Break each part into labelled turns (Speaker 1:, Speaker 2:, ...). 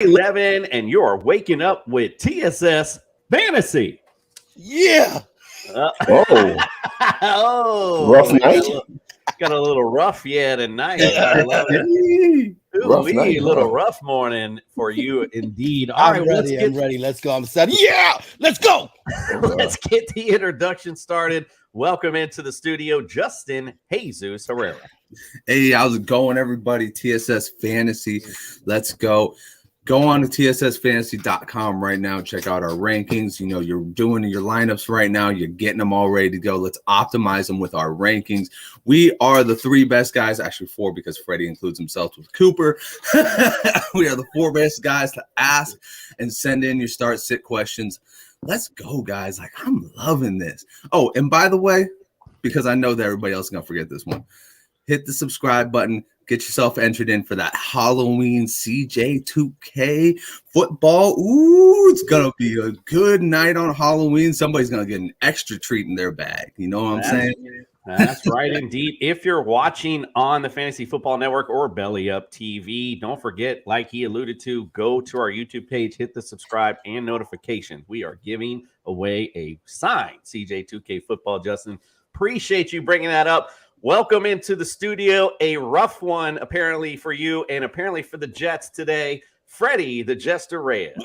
Speaker 1: 11, and you're waking up with TSS Fantasy.
Speaker 2: Yeah.
Speaker 3: Oh,
Speaker 1: Oh,
Speaker 3: rough night.
Speaker 1: got a little rough tonight.
Speaker 2: Yeah.
Speaker 1: I love it.
Speaker 3: Rough night,
Speaker 1: A little
Speaker 3: huh?
Speaker 1: rough morning for you indeed. All
Speaker 2: I'm
Speaker 1: right,
Speaker 2: ready. I'm ready. Let's go. I'm excited. Yeah. Let's go.
Speaker 1: let's get the introduction started. Welcome into the studio, Justin Jesus Herrera.
Speaker 3: Hey, how's it going, everybody? TSS Fantasy. Let's go. Go on to tssfantasy.com right now. Check out our rankings. You know, you're doing your lineups right now. You're getting them all ready to go. Let's optimize them with our rankings. We are the three best guys, actually four, because Freddie includes himself with Cooper. We are the four best guys to ask and send in your start sit questions. Let's go, guys. Like, I'm loving this. Oh, and by the way, because I know that everybody else is going to forget this one, hit the subscribe button. Get yourself entered in for that Halloween CJ2K football. Ooh, it's going to be a good night on Halloween. Somebody's going to get an extra treat in their bag. You know what I'm saying?
Speaker 1: That's right, indeed. If you're watching on the Fantasy Football Network or Belly Up TV, don't forget, like he alluded to, go to our YouTube page, hit the subscribe and notifications. We are giving away a signed CJ2K football, Justin. Appreciate you bringing that up. Welcome into the studio. A rough one, apparently, for you and apparently for the Jets today. Freddie, the Jester Reyes.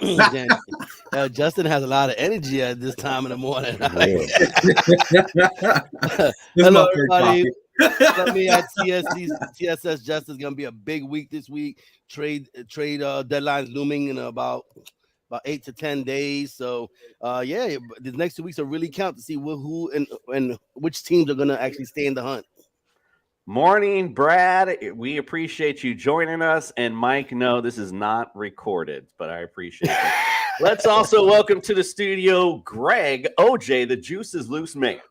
Speaker 2: Justin has a lot of energy at this time in the morning.
Speaker 3: This
Speaker 2: Hello,
Speaker 3: is
Speaker 2: everybody. Let me at TSS Justice is going to be a big week this week. Trade deadlines looming in about 8 to 10 days. So, the next 2 weeks will really count to see who and which teams are going to actually stay in the hunt.
Speaker 1: Morning, Brad. We appreciate you joining us. And Mike, no, this is not recorded, but I appreciate it. Let's also welcome to the studio Greg, OJ, the Juice is Loose man.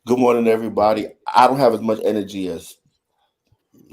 Speaker 4: Good morning, everybody. I don't have as much energy as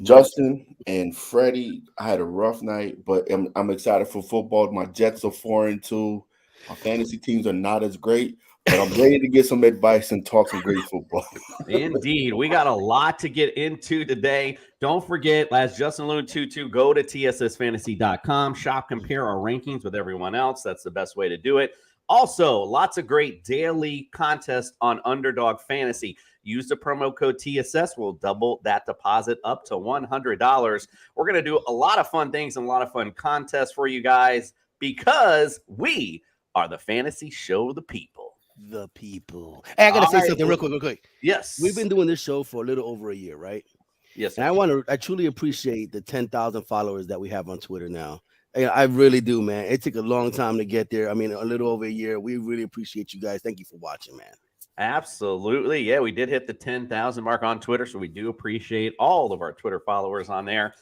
Speaker 4: Justin and Freddie. I had a rough night, but I'm excited for football. My Jets are 4-2. My fantasy teams are not as great, but I'm ready to get some advice and talk some great football.
Speaker 1: Indeed. We got a lot to get into today. Don't forget, as Justin alluded to, go to tssfantasy.com, shop, compare our rankings with everyone else. That's the best way to do it. Also, lots of great daily contests on Underdog Fantasy. Use the promo code TSS. We'll double that deposit up to $100. We're going to do a lot of fun things and a lot of fun contests for you guys because we are the fantasy show of the people.
Speaker 2: The people. Hey, I got to say something real quick.
Speaker 1: Yes.
Speaker 2: We've been doing this show for a little over a year, right?
Speaker 1: Yes.
Speaker 2: And I truly appreciate the 10,000 followers that we have on Twitter now. I really do, man. It took a long time to get there. I mean, a little over a year. We really appreciate you guys. Thank you for watching, man.
Speaker 1: Absolutely. Yeah, we did hit the 10,000 mark on Twitter, so we do appreciate all of our Twitter followers on there.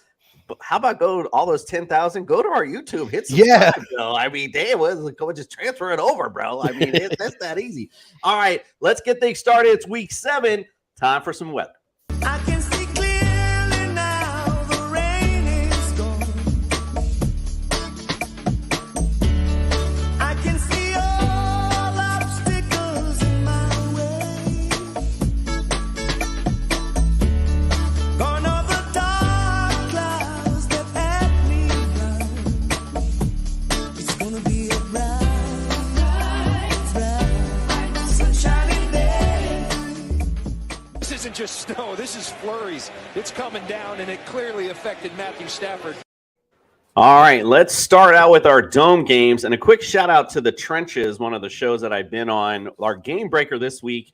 Speaker 1: But how about go to all those 10,000? Go to our YouTube. Hit subscribe, bro. I mean, damn, go just transfer it over, bro. I mean, that's that easy. All right, let's get things started. It's week 7. Time for some weather.
Speaker 5: I can see clearly now, the rain is gone. I can see all obstacles in my way. Gone are the dark clouds that had me blind. It's gonna be a bright, sunshiny day.
Speaker 6: This isn't just snow, this is flurries. It's coming down, and it clearly affected Matthew Stafford.
Speaker 1: All right, let's start out with our dome games. And a quick shout out to The Trenches, one of the shows that I've been on. Our game breaker this week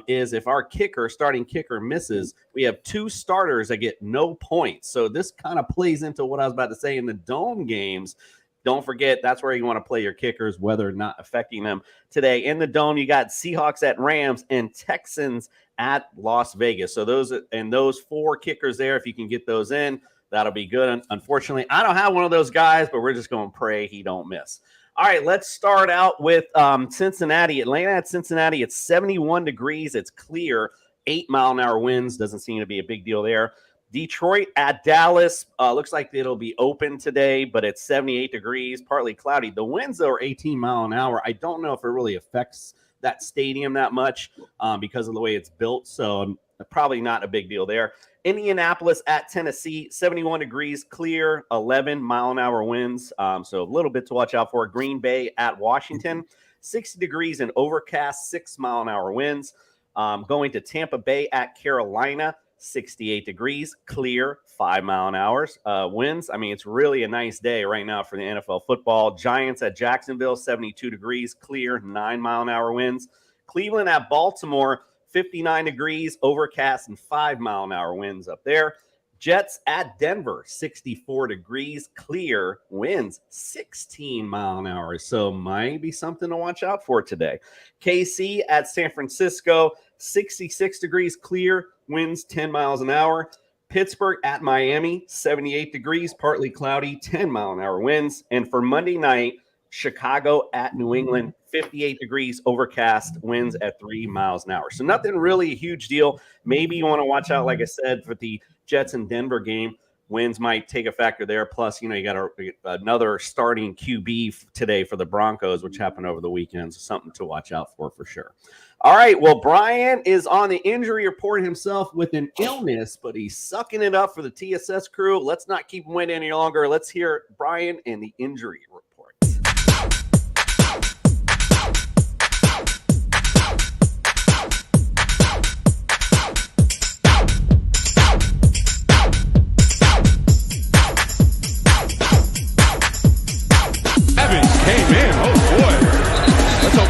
Speaker 1: is if our starting kicker misses, we have 2 starters that get no points. So this kind of plays into what I was about to say in the dome games. Don't forget, that's where you want to play your kickers, whether or not affecting them. Today in the dome, you got Seahawks at Rams and Texans at Las Vegas. So those 4 kickers there, if you can get those in, that'll be good. Unfortunately, I don't have one of those guys, but we're just going to pray he don't miss. All right, let's start out with Cincinnati. Atlanta at Cincinnati. It's 71 degrees. It's clear. 8-mile-an-hour winds. Doesn't seem to be a big deal there. Detroit at Dallas. Looks like it'll be open today, but it's 78 degrees, partly cloudy. The winds, though, are 18 mile an hour. I don't know if it really affects that stadium that much because of the way it's built. So probably not a big deal there. Indianapolis at Tennessee, 71 degrees, clear, 11-mile-an-hour winds. So a little bit to watch out for. Green Bay at Washington, 60 degrees and overcast, 6-mile-an-hour winds. Going to Tampa Bay at Carolina, 68 degrees, clear, 5-mile-an-hour winds. I mean, it's really a nice day right now for the NFL football. Giants at Jacksonville, 72 degrees, clear, 9-mile-an-hour winds. Cleveland at Baltimore, 59 degrees, overcast, and 5-mile-an-hour winds up there. Jets at Denver, 64 degrees, clear, winds 16 mile an hour. So might be something to watch out for today. KC at San Francisco, 66 degrees, clear, winds 10 miles an hour. Pittsburgh at Miami, 78 degrees, partly cloudy, 10-mile-an-hour winds. And for Monday night, Chicago at New England, 58 degrees, overcast, winds at 3 miles an hour. So nothing really a huge deal. Maybe you want to watch out, like I said, for the Jets and Denver game. Winds might take a factor there. Plus, you got another starting QB today for the Broncos, which happened over the weekend. So something to watch out for sure. All right, well, Brian is on the injury report himself with an illness, but he's sucking it up for the TSS crew. Let's not keep him waiting any longer. Let's hear Brian and the injury report.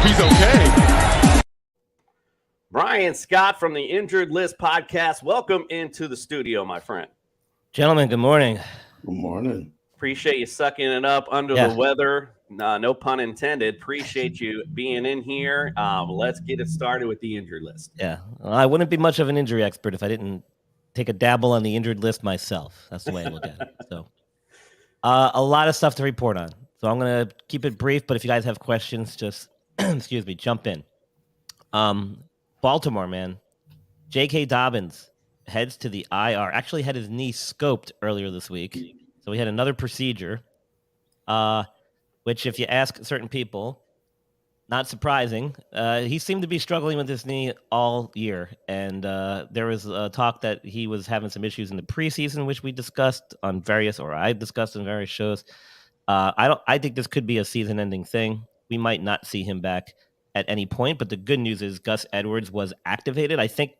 Speaker 7: He's okay.
Speaker 1: Brian Scott from the Injured List podcast. Welcome into the studio, my friend.
Speaker 8: Gentlemen, good morning.
Speaker 4: Good morning.
Speaker 1: Appreciate you sucking it up under the weather. No pun intended. Appreciate you being in here. Let's get it started with the Injured List.
Speaker 8: Yeah, well, I wouldn't be much of an injury expert if I didn't take a dabble on the Injured List myself. That's the way I look at it. So a lot of stuff to report on. So I'm going to keep it brief, but if you guys have questions, just excuse me, jump in. Baltimore, man. J.K. Dobbins heads to the IR. Actually had his knee scoped earlier this week. So we had another procedure, which if you ask certain people, not surprising. He seemed to be struggling with his knee all year. And there was talk that he was having some issues in the preseason, which we discussed on I discussed on various shows. I think this could be a season-ending thing. We might not see him back at any point, but the good news is Gus Edwards was activated. I think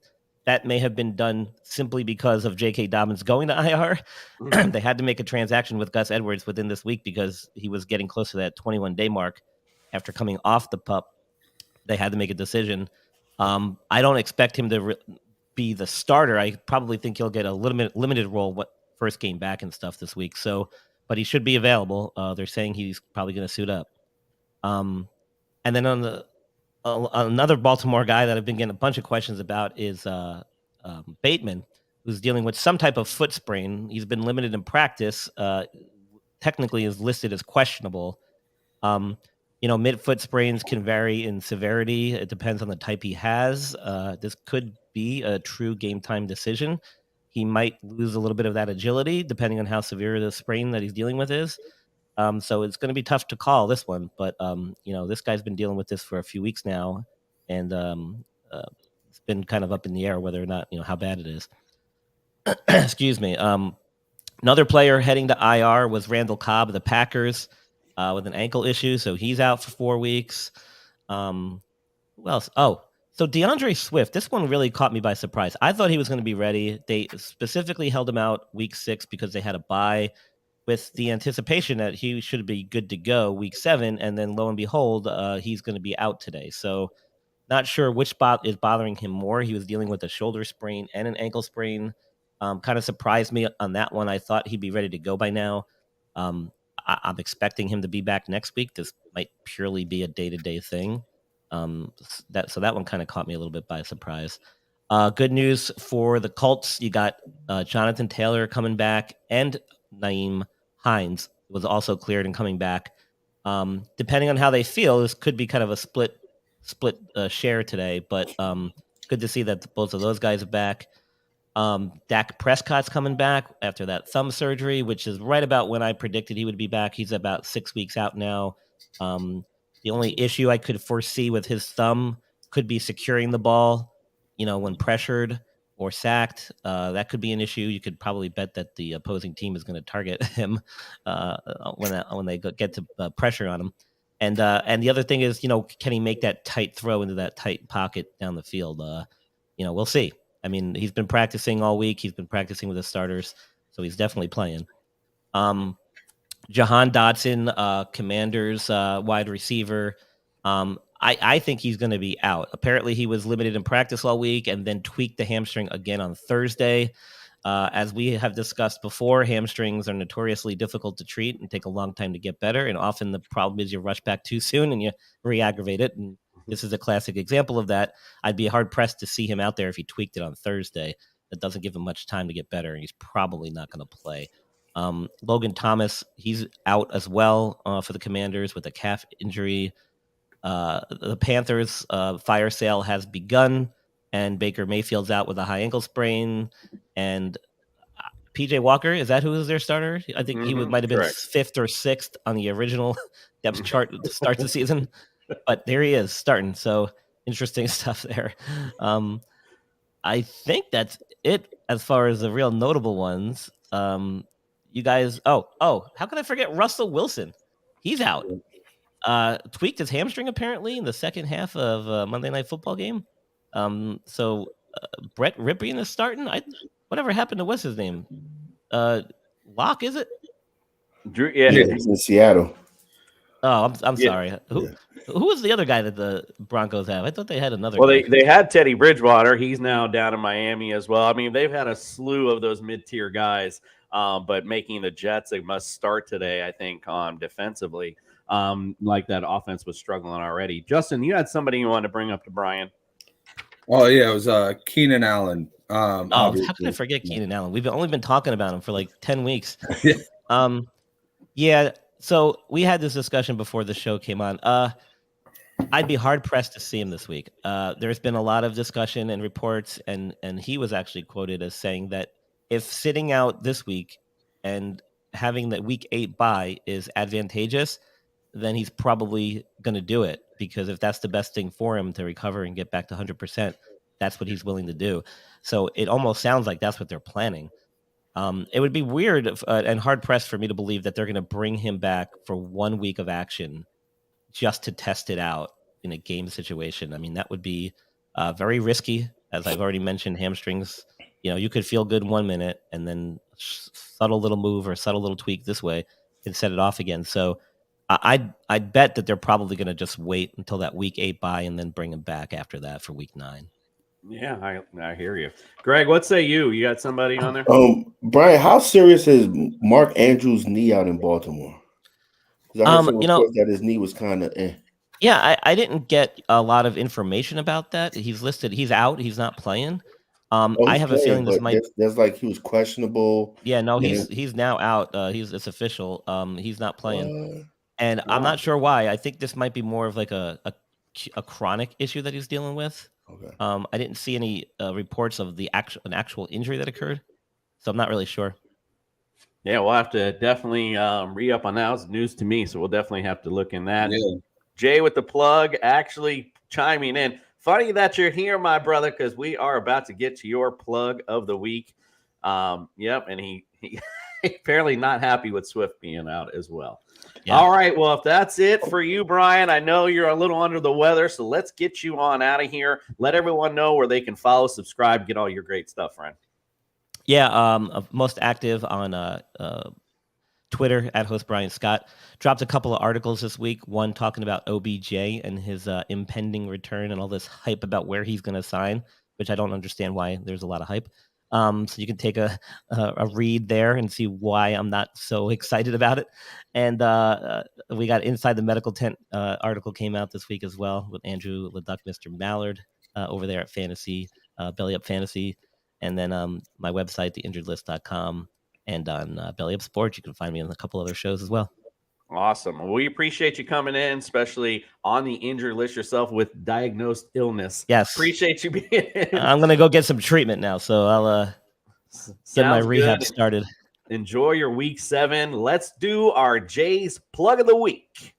Speaker 8: that may have been done simply because of J.K. Dobbins going to IR. Mm-hmm. They had to make a transaction with Gus Edwards within this week because he was getting close to that 21-day mark after coming off the PUP. They had to make a decision. I don't expect him to be the starter. I probably think he'll get a limited role first game back and stuff this week. So, but he should be available. They're saying he's probably going to suit up. And then on another Baltimore guy that I've been getting a bunch of questions about is Bateman, who's dealing with some type of foot sprain. He's been limited in practice. Technically is listed as questionable. Mid-foot sprains can vary in severity. It depends on the type he has. This could be a true game time decision. He might lose a little bit of that agility depending on how severe the sprain that he's dealing with is. So it's going to be tough to call this one, but this guy's been dealing with this for a few weeks now, and it's been kind of up in the air whether or not how bad it is. Excuse me. Another player heading to IR was Randall Cobb of the Packers with an ankle issue, so he's out for 4 weeks. Who else? Oh, so DeAndre Swift. This one really caught me by surprise. I thought he was going to be ready. They specifically held him out week 6 because they had a bye, with the anticipation that he should be good to go week 7, and then lo and behold, he's going to be out today. So not sure which spot is bothering him more. He was dealing with a shoulder sprain and an ankle sprain. Kind of surprised me on that one. I thought he'd be ready to go by now. I'm expecting him to be back next week. This might purely be a day-to-day thing. So that one kind of caught me a little bit by surprise. Good news for the Colts. You got Jonathan Taylor coming back, and Naeem Hines was also cleared and coming back. Depending on how they feel, this could be kind of a split share today, but good to see that both of those guys are back. Dak Prescott's coming back after that thumb surgery, which is right about when I predicted he would be back. He's about 6 weeks out now. The only issue I could foresee with his thumb could be securing the ball, when pressured. or sacked. That could be an issue. You could probably bet that the opposing team is going to target him when they get to pressure on him. And the other thing is, can he make that tight throw into that tight pocket down the field? We'll see. I mean, he's been practicing all week. He's been practicing with the starters, so he's definitely playing. Jahan Dotson, Commanders wide receiver. I think he's going to be out. Apparently, he was limited in practice all week and then tweaked the hamstring again on Thursday. As we have discussed before, hamstrings are notoriously difficult to treat and take a long time to get better. And often the problem is you rush back too soon and you re-aggravate it. And this is a classic example of that. I'd be hard-pressed to see him out there if he tweaked it on Thursday. That doesn't give him much time to get better, and he's probably not going to play. Logan Thomas, he's out as well for the Commanders with a calf injury. The Panthers' fire sale has begun, and Baker Mayfield's out with a high ankle sprain. And PJ Walker, is that who is their starter? I think he might have been fifth or sixth on the original depth chart to start the season. But there he is starting. So interesting stuff there. I think that's it as far as the real notable ones. You guys, how can I forget Russell Wilson? He's out. Tweaked his hamstring apparently in the second half of a Monday Night Football game. So Brett Ripien is starting. Whatever happened to what's his name? Locke, is it?
Speaker 1: Drew,
Speaker 4: he's in Seattle.
Speaker 8: Oh, I'm sorry. Who was the other guy that the Broncos have? I thought they had another.
Speaker 1: Well,
Speaker 8: guy.
Speaker 1: they had Teddy Bridgewater. He's now down in Miami as well. I mean, they've had a slew of those mid-tier guys, but making the Jets a must start today, I think, defensively. Like that offense was struggling already. Justin, you had somebody you wanted to bring up to Brian.
Speaker 3: Oh, yeah, it was Keenan Allen.
Speaker 8: How can I forget Keenan Allen? We've only been talking about him for like 10 weeks. Yeah. So we had this discussion before the show came on. I'd be hard pressed to see him this week. There's been a lot of discussion and reports, and he was actually quoted as saying that if sitting out this week and having that week 8 bye is advantageous, then he's probably going to do it, because if that's the best thing for him to recover and get back to 100%, that's what he's willing to do. So it almost sounds like that's what they're planning. It would be weird and hard-pressed for me to believe that they're going to bring him back for 1 week of action just to test it out in a game situation. I mean, that would be very risky. As I've already mentioned, hamstrings, you could feel good 1 minute and then subtle little move or subtle little tweak this way can set it off again. So I'd bet that they're probably going to just wait until that week 8 bye and then bring him back after that for week 9.
Speaker 1: Yeah, I hear you. Greg, what say you? You got somebody on there?
Speaker 4: Brian, how serious is Mark Andrews' knee out in Baltimore? Because I heard some reports that his knee was kind of
Speaker 8: Yeah, I didn't get a lot of information about that. He's listed. He's out. He's not playing. I have a feeling this might.
Speaker 4: There's like he was questionable.
Speaker 8: Yeah, no, he's now out. It's official. He's not playing, and I'm not sure why. I think this might be more of like a chronic issue that he's dealing with.
Speaker 4: Okay.
Speaker 8: I didn't see any reports of an actual injury that occurred, so I'm not really sure.
Speaker 1: Yeah, we'll have to definitely re-up on that. It's news to me, so we'll definitely have to look in that. Yeah. Jay with the plug actually chiming in. Funny that you're here, my brother, because we are about to get to your plug of the week. Yep, and he apparently not happy with Swift being out as well. Yeah. All right, well, if that's it for you, Brian, I know you're a little under the weather, so let's get you on out of here. Let everyone know where they can follow, subscribe, get all your great stuff, friend.
Speaker 8: Yeah, most active on Twitter at host Brian Scott. Dropped a couple of articles this week, one talking about OBJ and his impending return and all this hype about where he's going to sign, which I don't understand why there's a lot of hype. So you can take a read there and see why I'm not so excited about it. And we got Inside the Medical Tent article came out this week as well with Andrew Leduc, Mr. Mallard over there at Fantasy, Belly Up Fantasy. And then my website, theinjuredlist.com. And on Belly Up Sports, you can find me on a couple other shows as well.
Speaker 1: Awesome. Well, we appreciate you coming in, especially on the injured list yourself with diagnosed illness.
Speaker 8: Yes.
Speaker 1: Appreciate you being in.
Speaker 8: I'm going to go get some treatment now, so I'll get my rehab started.
Speaker 1: Enjoy your week 7. Let's do our Jay's plug of the week.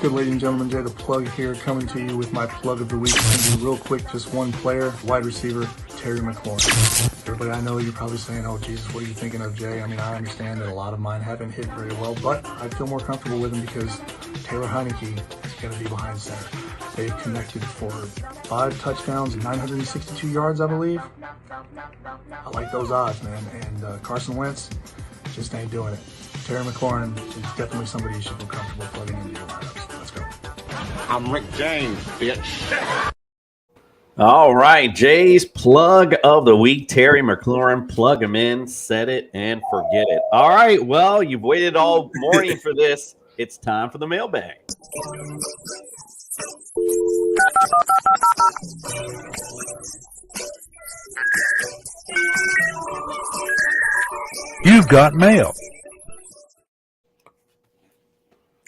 Speaker 9: good, ladies and gentlemen? Jay the Plug here, coming to you with my plug of the week. It's going to be real quick, just one player, wide receiver, Terry McLaurin. Everybody, I know you're probably saying, oh, Jesus, what are you thinking of, Jay? I mean, I understand that a lot of mine haven't hit very well, but I feel more comfortable with him because Taylor Heineke is going to be behind center. They've connected for 5 touchdowns, 962 yards, I believe. I like those odds, man. And Carson Wentz just ain't doing it. Terry McLaurin is definitely somebody you should feel comfortable plugging into your lineups. Let's go.
Speaker 7: I'm Rick James, bitch.
Speaker 1: All right, Jay's plug of the week, Terry McLaurin. Plug him in, set it, and forget it. All right, well, you've waited all morning for this. It's time for the mailbag.
Speaker 10: You've got mail.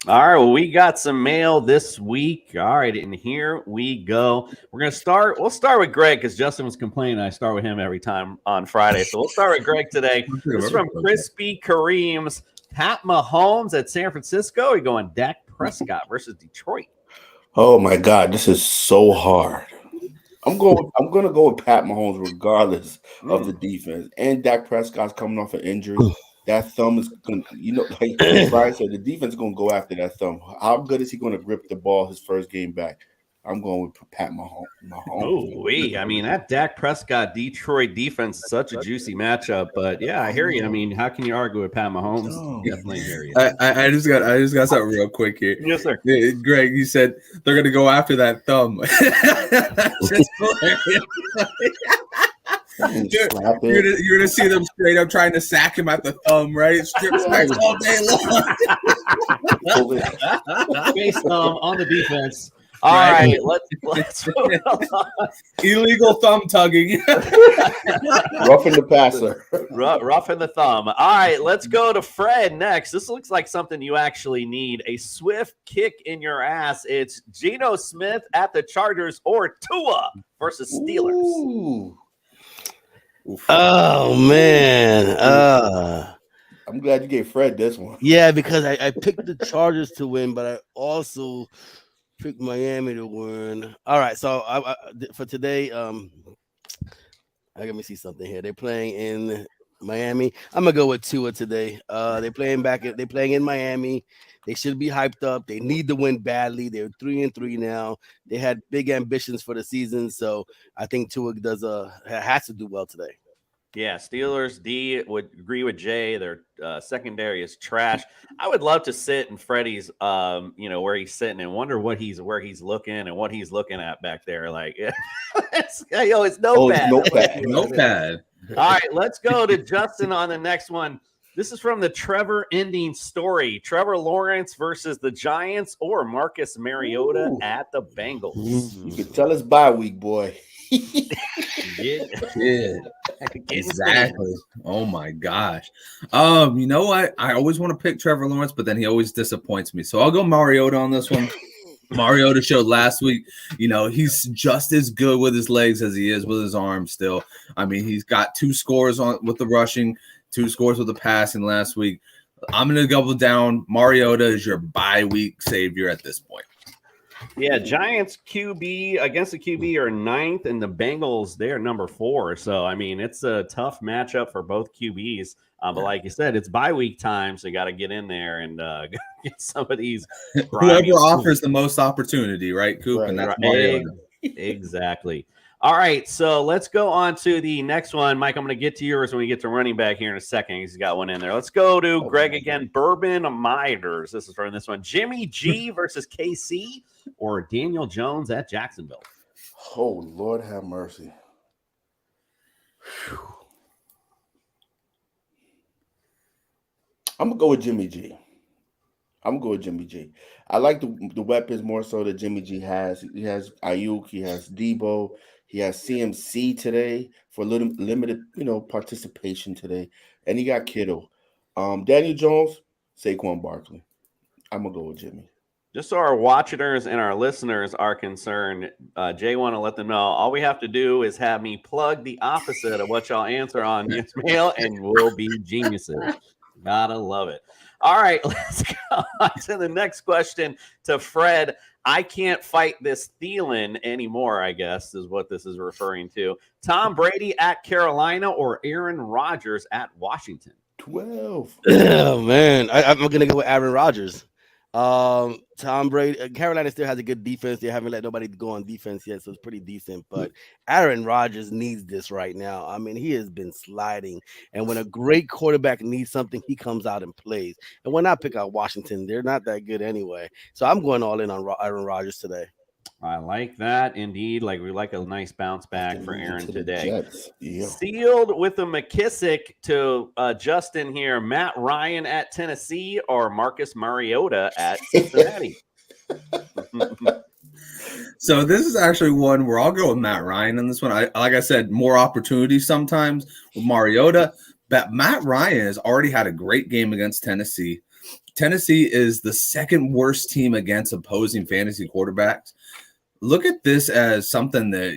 Speaker 1: All right, well, we got some mail this week. All right, and here we go. We'll start with Greg because Justin was complaining I start with him every time on Friday. So we'll start with Greg today. This is from Crispy Kareem's. Pat Mahomes at San Francisco. You're going Dak Prescott versus Detroit.
Speaker 4: Oh my God, this is so hard. I'm going to go with Pat Mahomes regardless of the defense. And Dak Prescott's coming off an injury. That thumb is going to, like Brian said, the defense is going to go after that thumb. How good is he going to grip the ball his first game back? I'm going with Pat Mahomes.
Speaker 1: I mean, that Dak Prescott Detroit defense is such a juicy matchup. But yeah, I hear you. I mean, how can you argue with Pat Mahomes? Definitely hear you.
Speaker 3: I just got something real quick here.
Speaker 1: Yes, sir.
Speaker 3: Greg, you said they're gonna go after that thumb. Just you're gonna see them straight up trying to sack him at the thumb, right? Strip sacks all day long.
Speaker 1: Face thumb on the defense. All right, let's
Speaker 3: illegal thumb tugging.
Speaker 4: Roughing the passer.
Speaker 1: Roughing the thumb. All right, let's go to Fred next. This looks like something you actually need. A swift kick in your ass. It's Geno Smith at the Chargers or Tua versus Steelers.
Speaker 4: Ooh.
Speaker 2: Oh man.
Speaker 4: I'm glad you gave Fred this one.
Speaker 2: Yeah, because I picked the Chargers to win, but I also picked Miami to win. All right, so I for today, let me see something here. They're playing in Miami. I'm gonna go with Tua today. They're playing in Miami. They should be hyped up. They need to win badly. They're 3-3 now. They had big ambitions for the season, so I think Tua has to do well today.
Speaker 1: Yeah, Steelers D would agree with Jay. Their secondary is trash. I would love to sit in Freddie's, where he's sitting and wonder where he's looking and what he's looking at back there. Like, it's notepad.
Speaker 3: Notepad.
Speaker 1: All right, let's go to Justin on the next one. This is from the Trevor ending story. Trevor Lawrence versus the Giants or Marcus Mariota at the Bengals.
Speaker 4: You can tell us bye week, boy.
Speaker 3: Yeah, exactly. Oh my gosh. You know what? I always want to pick Trevor Lawrence, but then he always disappoints me. So I'll go Mariota on this one. Mariota showed last week, he's just as good with his legs as he is with his arms still. I mean, he's got 2 scores with the rushing, 2 scores with the passing last week. I'm going to double down. Mariota is your bye week savior at this point.
Speaker 1: Yeah, Giants QB against the QB are 9th, and the Bengals, they're number 4. So, I mean, it's a tough matchup for both QBs. But like you said, it's bye week time, so you got to get in there and get some of these.
Speaker 3: Whoever offers the most opportunity, right, Coop?
Speaker 1: Right,
Speaker 3: and that's Mariota.
Speaker 1: Exactly. All right, so let's go on to the next one. Mike, I'm going to get to yours when we get to running back here in a second. He's got one in there. Let's go to Greg again. Bourbon Miders. This is from this one. Jimmy G versus KC or Daniel Jones at Jacksonville?
Speaker 4: Oh, Lord have mercy. Whew. I'm going to go with Jimmy G. I like the weapons more so that Jimmy G has. He has Ayuk, he has Debo, he has CMC today for a little limited, participation today. And he got Kittle. Daniel Jones, Saquon Barkley. I'm going to go with Jimmy.
Speaker 1: Just so our watchers and our listeners are concerned, Jay want to let them know all we have to do is have me plug the opposite of what y'all answer on this mail, and we'll be geniuses. Gotta love it. All right, let's go on to the next question to Fred. I can't fight this Thielen anymore, I guess, is what this is referring to. Tom Brady at Carolina or Aaron Rodgers at Washington?
Speaker 4: 12.
Speaker 2: Oh man, I'm gonna go with Aaron Rodgers. Tom Brady, Carolina still has a good defense. They haven't let nobody go on defense yet, so it's pretty decent. But Aaron Rodgers needs this right now. I mean, he has been sliding, and when a great quarterback needs something, he comes out and plays. And when I pick out Washington, they're not that good anyway. So I'm going all in on Aaron Rodgers today.
Speaker 1: I like that indeed. Like we like a nice bounce back for Aaron
Speaker 4: To the
Speaker 1: today.
Speaker 4: Jets. Yeah.
Speaker 1: Sealed with a McKissick to Justin here. Matt Ryan at Tennessee or Marcus Mariota at Cincinnati?
Speaker 3: So this is actually one where I'll go with Matt Ryan on this one. Like I said, more opportunities sometimes with Mariota, but Matt Ryan has already had a great game against Tennessee. Tennessee is the second worst team against opposing fantasy quarterbacks. Look at this as something that,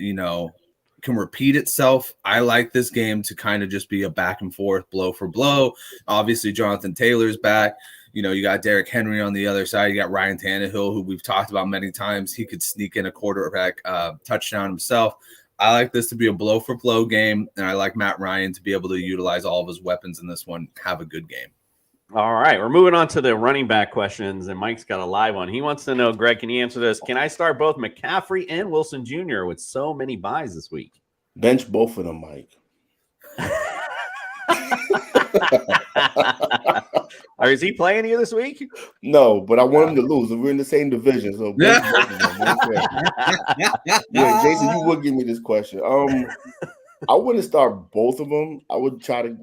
Speaker 3: can repeat itself. I like this game to kind of just be a back and forth, blow for blow. Obviously, Jonathan Taylor's back. You got Derrick Henry on the other side. You got Ryan Tannehill, who we've talked about many times. He could sneak in a quarterback touchdown himself. I like this to be a blow for blow game, and I like Matt Ryan to be able to utilize all of his weapons in this one. Have a good game.
Speaker 1: All right, we're moving on to the running back questions, and Mike's got a live one. He wants to know, Greg, can you answer this? Can I start both McCaffrey and Wilson Jr. with so many buys this week?
Speaker 4: Bench both of them, Mike.
Speaker 1: Or is he playing you this week?
Speaker 4: No, but I want him to lose. We're in the same division, so bench both of them. Okay. Yeah, Jason, you would give me this question. I wouldn't start both of them. I would try to,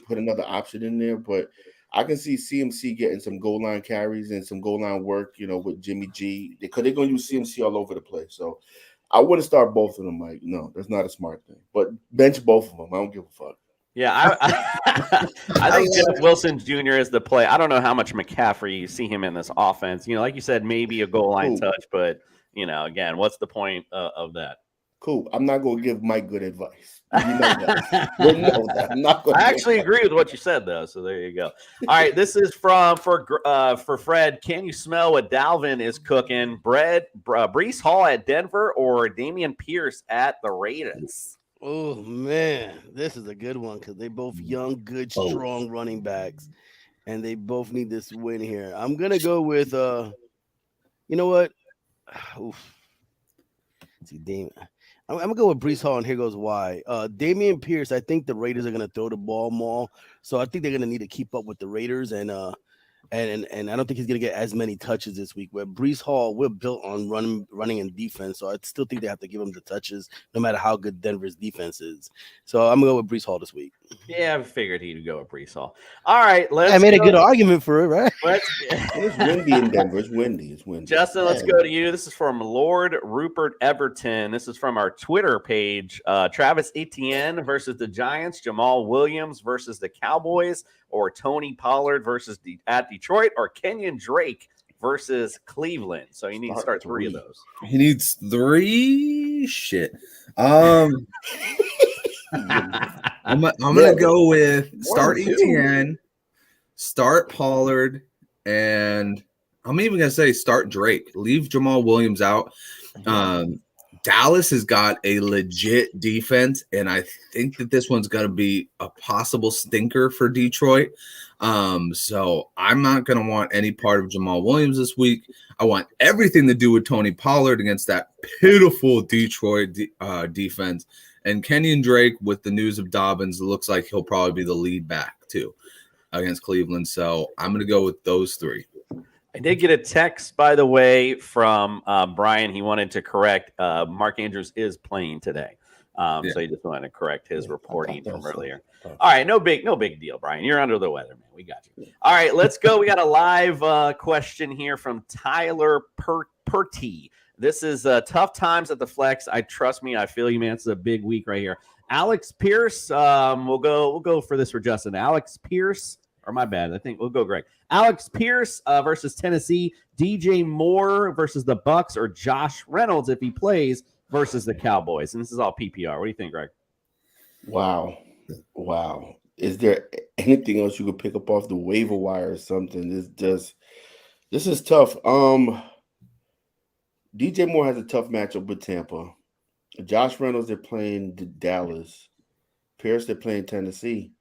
Speaker 4: put another option in there, but I can see CMC getting some goal line carries and some goal line work, with Jimmy G, because they're going to use CMC all over the place. So I wouldn't start both of them, Mike. No, that's not a smart thing. But bench both of them. I don't give a fuck.
Speaker 1: Yeah, I think Jeff Wilson Jr. is the play. I don't know how much McCaffrey you see him in this offense. Like you said, maybe a goal line touch, but, again, what's the point of that?
Speaker 4: Cool. I'm not going to give Mike good advice. You know that. You know that. I'm not going
Speaker 1: I actually agree with what you said, though. So there you go. All right, this is for Fred. Can you smell what Dalvin is cooking? Breece Hall at Denver or Dameon Pierce at the Raiders?
Speaker 2: Oh man, this is a good one because they both young, good, strong running backs, and they both need this win here. I'm gonna go with you know what? Oof. See, I'm gonna go with Breece Hall, and here goes why. Dameon Pierce, I think the Raiders are gonna throw the ball more, so I think they're gonna need to keep up with the Raiders, and I don't think he's gonna get as many touches this week. Where Breece Hall, we're built on running and defense, so I still think they have to give him the touches, no matter how good Denver's defense is. So I'm gonna go with Breece Hall this week.
Speaker 1: Yeah, I figured he'd go with Breece Hall. All right,
Speaker 2: I made a good argument for it, right?
Speaker 4: It's windy in Denver. It's windy.
Speaker 1: Justin, let's go to you. This is from Lord Rupert Everton. This is from our Twitter page. Travis Etienne versus the Giants, Jamal Williams versus the Cowboys, or Tony Pollard versus at Detroit, or Kenyon Drake versus Cleveland. So you need to start three of those.
Speaker 3: He needs three. Shit. I'm gonna go with start Etienne, start Pollard, and I'm even gonna say start Drake. Leave Jamal Williams out. Dallas has got a legit defense, and I think that this one's gonna be a possible stinker for Detroit. So I'm not gonna want any part of Jamal Williams this week. I want everything to do with Tony Pollard against that pitiful Detroit defense. And Kenyon Drake, with the news of Dobbins, looks like he'll probably be the lead back too against Cleveland. So I'm going to go with those three.
Speaker 1: I did get a text, by the way, from Brian. He wanted to correct Mark Andrews is playing today. So he just wanted to correct his reporting from earlier. All right, no big deal, Brian. You're under the weather, man. We got you. All right, let's go. We got a live question here from Tyler Purty. This is tough times at the flex. Trust me, I feel you, man. It's a big week right here. Alex Pierce, we'll go for this for Justin. Alex Pierce, or my bad, I think we'll go Greg. Alex Pierce versus Tennessee, DJ Moore versus the Bucks, or Josh Reynolds if he plays versus the Cowboys. And this is all PPR. What do you think, Greg?
Speaker 4: Wow. is there anything else you could pick up off the waiver wire or something? This is tough. DJ Moore has a tough matchup with Tampa. Josh Reynolds, they're playing Dallas. Pierce, they're playing Tennessee.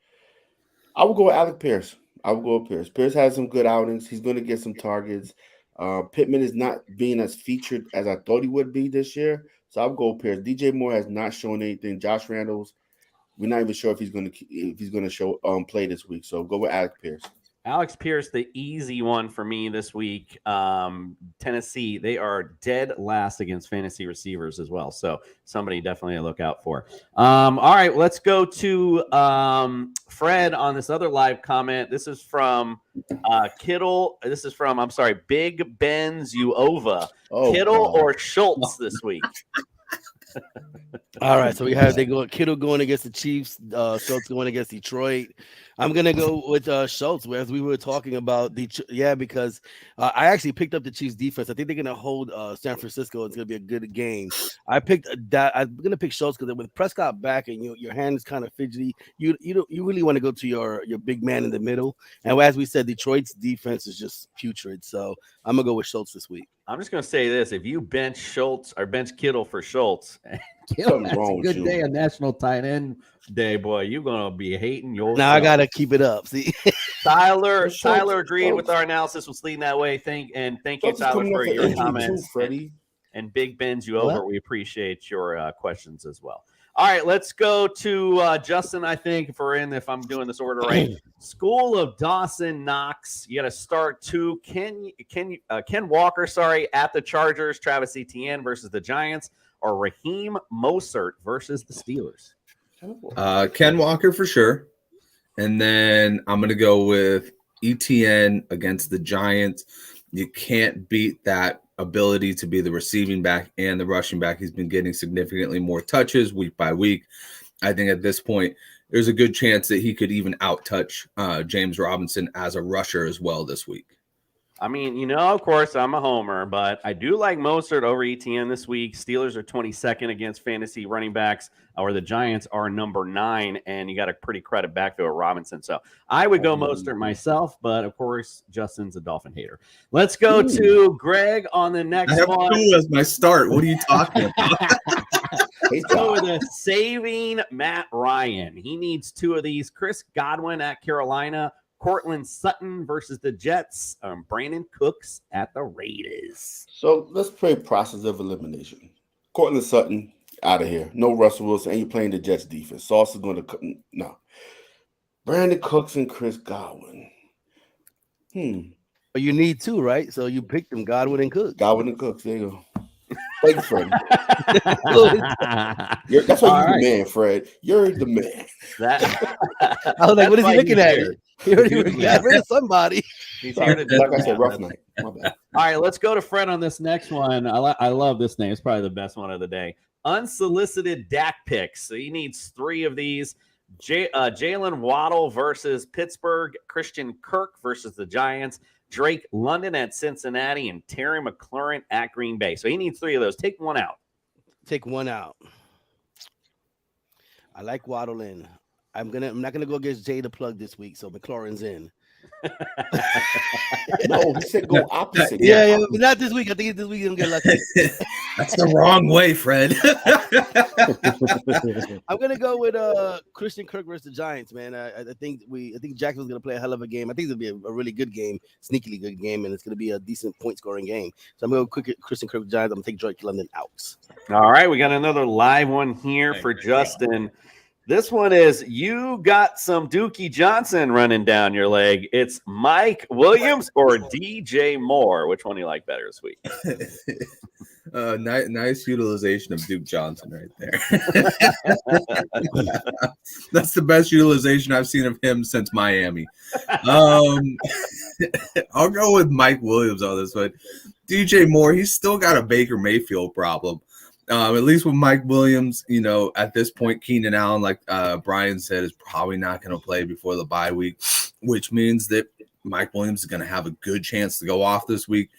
Speaker 4: I would go with Alec Pierce. I would go with Pierce. Pierce has some good outings. He's going to get some targets. Pittman is not being as featured as I thought he would be this year, so I'll go with Pierce. DJ Moore has not shown anything. Josh Reynolds, we're not even sure if he's going to show play this week. So go with Alec Pierce.
Speaker 1: Alex Pierce, the easy one for me this week. Tennessee, they are dead last against fantasy receivers as well. So somebody definitely to look out for. All right, let's go to Fred on this other live comment. This is from Kittle. This is from, Big Ben's Uova. Kittle or Schultz this week?
Speaker 2: All right, so we have Kittle going against the Chiefs, Schultz going against Detroit. I'm gonna go with Schultz, whereas we were talking about because I actually picked up the Chiefs defense. I think they're gonna hold San Francisco. It's gonna be a good game. I picked that. I'm gonna pick Schultz because with Prescott back and your hand is kind of fidgety, you really want to go to your big man in the middle. And as we said, Detroit's defense is just putrid. So I'm gonna go with Schultz this week.
Speaker 1: I'm just going to say this. If you bench Schultz or bench Kittle for Schultz,
Speaker 10: Kittle, that's a good day, a national tight end day, boy. You're going to be hating yourself.
Speaker 2: Now I got to keep it up. See,
Speaker 1: Tyler agreed with our analysis. Was leading that way. Thank you, Tyler, for your comments.
Speaker 4: Freddie.
Speaker 1: And Big Ben's you over. We appreciate your questions as well. All right, let's go to Justin, I think, if I'm doing this order right. School of Dawson Knox. You got to start two. Ken Walker, at the Chargers. Travis Etienne versus the Giants. Or Raheem Mostert versus the Steelers.
Speaker 3: Ken Walker for sure. And then I'm going to go with Etienne against the Giants. You can't beat that ability to be the receiving back and the rushing back. He's been getting significantly more touches week by week. I think at this point, there's a good chance that he could even out-touch James Robinson as a rusher as well this week.
Speaker 1: I mean, of course, I'm a homer, but I do like Mostert over ETN this week. Steelers are 22nd against fantasy running backs, or the Giants are number 9, and you got a pretty credit backfield at Robinson. So I would go Mostert myself, but of course, Justin's a Dolphin hater. Let's go to Greg on the next one.
Speaker 3: I have 2 as my start. What are you talking about?
Speaker 1: Let's go with a saving Matt Ryan. He needs 2 of these. Chris Godwin at Carolina. Cortland Sutton versus the Jets. Brandon Cooks at the Raiders.
Speaker 4: So let's play process of elimination. Cortland Sutton out of here. No Russell Wilson, and you're playing the Jets defense. Sauce is going to no. Brandon Cooks and Chris Godwin.
Speaker 2: But you need 2, right? So you picked them, Godwin and Cooks.
Speaker 4: Godwin and Cooks. There you go. Thank you, Fred. That's why you're the man, Fred. You're the man.
Speaker 2: I was like, what is he looking at? He already got rid of somebody.
Speaker 1: He's here to
Speaker 4: like I said, rough night. My bad.
Speaker 1: All right, let's go to Fred on this next one. I love this name. It's probably the best one of the day. Unsolicited Dak picks. So he needs 3 of these. Jalen Waddle versus Pittsburgh. Christian Kirk versus the Giants. Drake London at Cincinnati, and Terry McLaurin at Green Bay. So he needs 3 of those. Take one out.
Speaker 2: Take one out. I like Waddle in. I'm not gonna go against Jay the plug this week, so McLaurin's in.
Speaker 4: No, he said go opposite.
Speaker 2: Yeah, not this week. I think this week he's gonna get lucky.
Speaker 3: That's the wrong way, Fred.
Speaker 2: I'm gonna go with Christian Kirk versus the Giants, man. I think Jacksonville's gonna play a hell of a game. I think it'll be a really good game, sneakily good game, and it's gonna be a decent point scoring game. So I'm gonna go Christian Kirk Giants. I'm gonna take Drake London out.
Speaker 1: All right, we got another live one here for Justin. This one is you got some Dookie Johnson running down your leg. It's Mike Williams or DJ Moore. Which one do you like better this week?
Speaker 3: Nice utilization of Duke Johnson right there. That's the best utilization I've seen of him since Miami. I'll go with Mike Williams on this one. DJ Moore, he's still got a Baker Mayfield problem. At least with Mike Williams, at this point, Keenan Allen, like Brian said, is probably not going to play before the bye week, which means that Mike Williams is going to have a good chance to go off this week.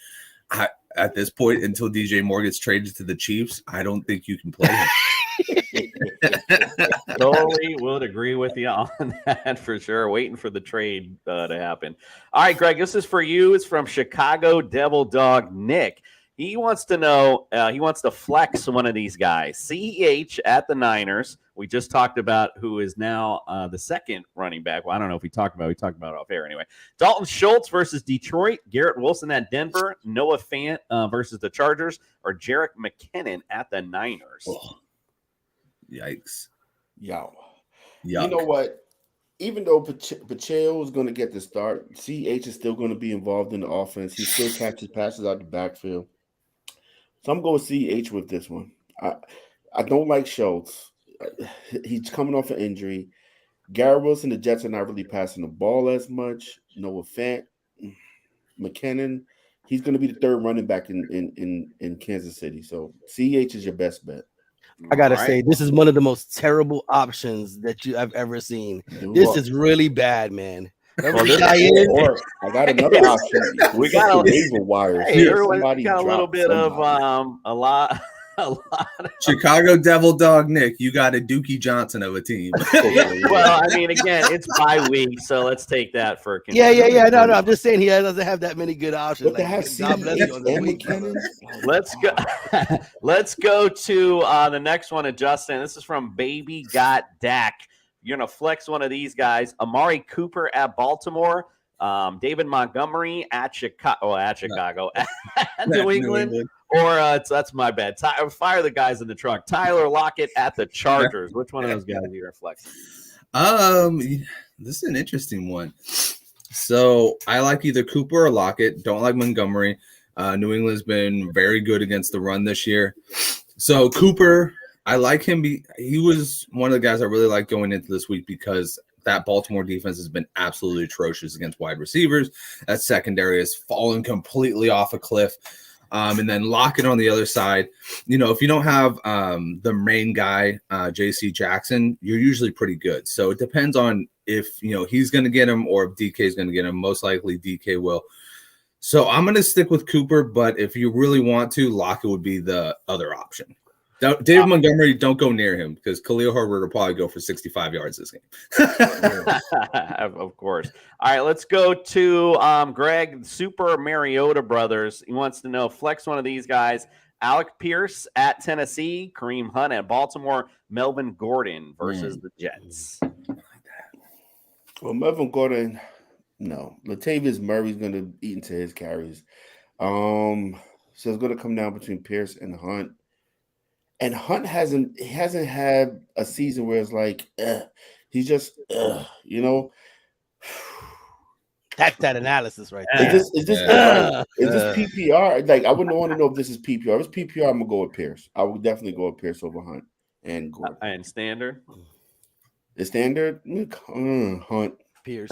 Speaker 3: At this point, until DJ Moore gets traded to the Chiefs, I don't think you can play him.
Speaker 1: Totally would agree with you on that for sure. Waiting for the trade to happen. All right, Greg, this is for you. It's from Chicago Devil Dog Nick. He wants to know, he wants to flex one of these guys. CEH at the Niners. We just talked about who is now the second running back. Well, I don't know if we talked about it off air anyway. Dalton Schultz versus Detroit. Garrett Wilson at Denver. Noah Fant versus the Chargers. Or Jerick McKinnon at the Niners.
Speaker 3: Oh. Yikes.
Speaker 4: Yo.
Speaker 3: Yuck.
Speaker 4: You know what? Even though Pacheco is going to get the start, CH is still going to be involved in the offense. He still catches passes out the backfield. So I'm going CH with this one. I don't like Schultz. He's coming off an injury. Garrett Wilson, the Jets are not really passing the ball as much. Noah Fant, McKinnon, he's going to be the third running back in Kansas City. So CH is your best bet.
Speaker 2: I gotta say, this is one of the most terrible options that I've ever seen. This is really bad, man.
Speaker 4: I got another option. We got a waiver wire.
Speaker 1: Hey, everybody got a little bit of a lot.
Speaker 3: Chicago Devil Dog Nick, you got a Dookie Johnson of a team.
Speaker 1: Well, I mean, again, it's bye week, so let's take that for
Speaker 2: yeah. No, I'm just saying he doesn't have that many good options.
Speaker 1: Let's go. Let's go to the next one, Justin. This is from Baby Got Dak. You're gonna flex one of these guys: Amari Cooper at Baltimore, David Montgomery at Chicago, at New England. Or that's my bad. Fire the guys in the trunk. Tyler Lockett at the Chargers. Which one of those guys are you reflecting?
Speaker 3: This is an interesting one. So I like either Cooper or Lockett. Don't like Montgomery. New England's been very good against the run this year. So Cooper, I like him. He was one of the guys I really like going into this week because that Baltimore defense has been absolutely atrocious against wide receivers. That secondary has fallen completely off a cliff. And then Lockett on the other side. You know, if you don't have the main guy, J.C. Jackson, you're usually pretty good. So it depends on if, you know, he's going to get him or if DK is going to get him. Most likely DK will. So I'm going to stick with Cooper, but if you really want to, Lockett would be the other option. David Montgomery, don't go near him because Khalil Herbert will probably go for 65 yards this game.
Speaker 1: Of course. All right, let's go to Greg, Super Mariota Brothers. He wants to know, flex one of these guys. Alec Pierce at Tennessee, Kareem Hunt at Baltimore, Melvin Gordon versus the Jets.
Speaker 4: Well, Melvin Gordon, no. Latavius Murray's going to eat into his carries. So it's going to come down between Pierce and Hunt. And Hunt hasn't had a season where it's like, he's just, you know.
Speaker 2: That's that analysis right
Speaker 4: there. Is this PPR? Like, I wouldn't want to know if this is PPR. If it's PPR, I'm going to go with Pierce. I would definitely go with Pierce over Hunt and Gordon.
Speaker 1: And standard?
Speaker 4: The standard? Hunt.
Speaker 2: Pierce.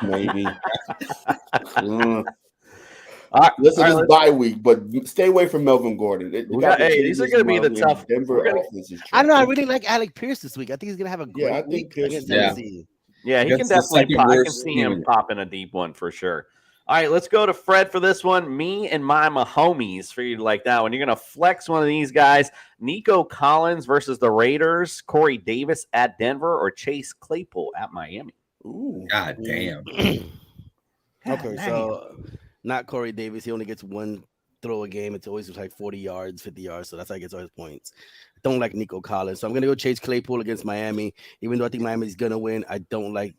Speaker 4: Maybe. Listen, this is bye week, but stay away from Melvin Gordon.
Speaker 1: These are going to be the tough.
Speaker 4: Denver offenses.
Speaker 2: I don't know. I really like Alec Pierce this week. I think he's going to have a great week against Tennessee.
Speaker 1: Yeah, he can definitely pop. I can see him popping a deep one for sure. All right, let's go to Fred for this one. Me and my homies for you to like that one. You're going to flex one of these guys. Nico Collins versus the Raiders, Corey Davis at Denver, or Chase Claypool at Miami.
Speaker 3: Ooh. God damn.
Speaker 2: Okay, so not Corey Davis. He only gets one throw a game. It's always like 40 yards, 50 yards. So that's how he gets all his points. I don't like Nico Collins. So I'm going to go Chase Claypool against Miami. Even though I think Miami's going to win, I don't like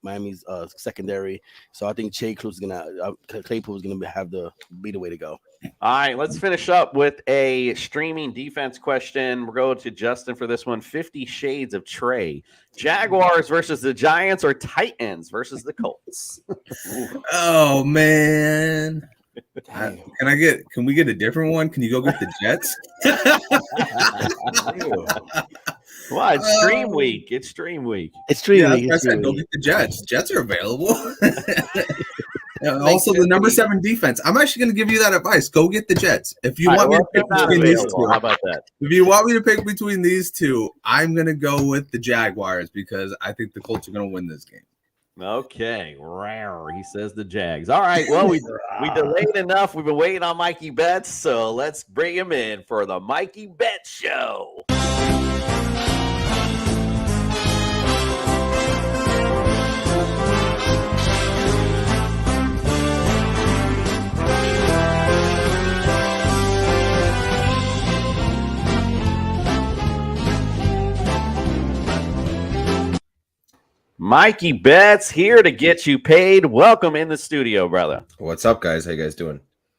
Speaker 2: Miami's secondary. So I think Claypool is going to be the way to go.
Speaker 1: All right, let's finish up with a streaming defense question. We're going to Justin for this one. 50 Shades of Trey. Jaguars versus the Giants, or Titans versus the Colts?
Speaker 3: Oh, man. Can we get a different one? Can you go get the Jets?
Speaker 1: Well, it's stream week. It's stream week.
Speaker 3: Go get the Jets. Jets are available. Also, the number 7 defense. I'm actually going to give you that advice. Go get the Jets. If you want me to pick between these two,
Speaker 1: how about that?
Speaker 3: If you want me to pick between these two, I'm going to go with the Jaguars because I think the Colts are going to win this game.
Speaker 1: Okay, he says the Jags. All right, well, we delayed enough. We've been waiting on Mikey Bets, so let's bring him in for the Mikey Bets Show. Mikey Bets here to get you paid. Welcome in the studio, brother.
Speaker 11: What's up, guys? How you guys doing?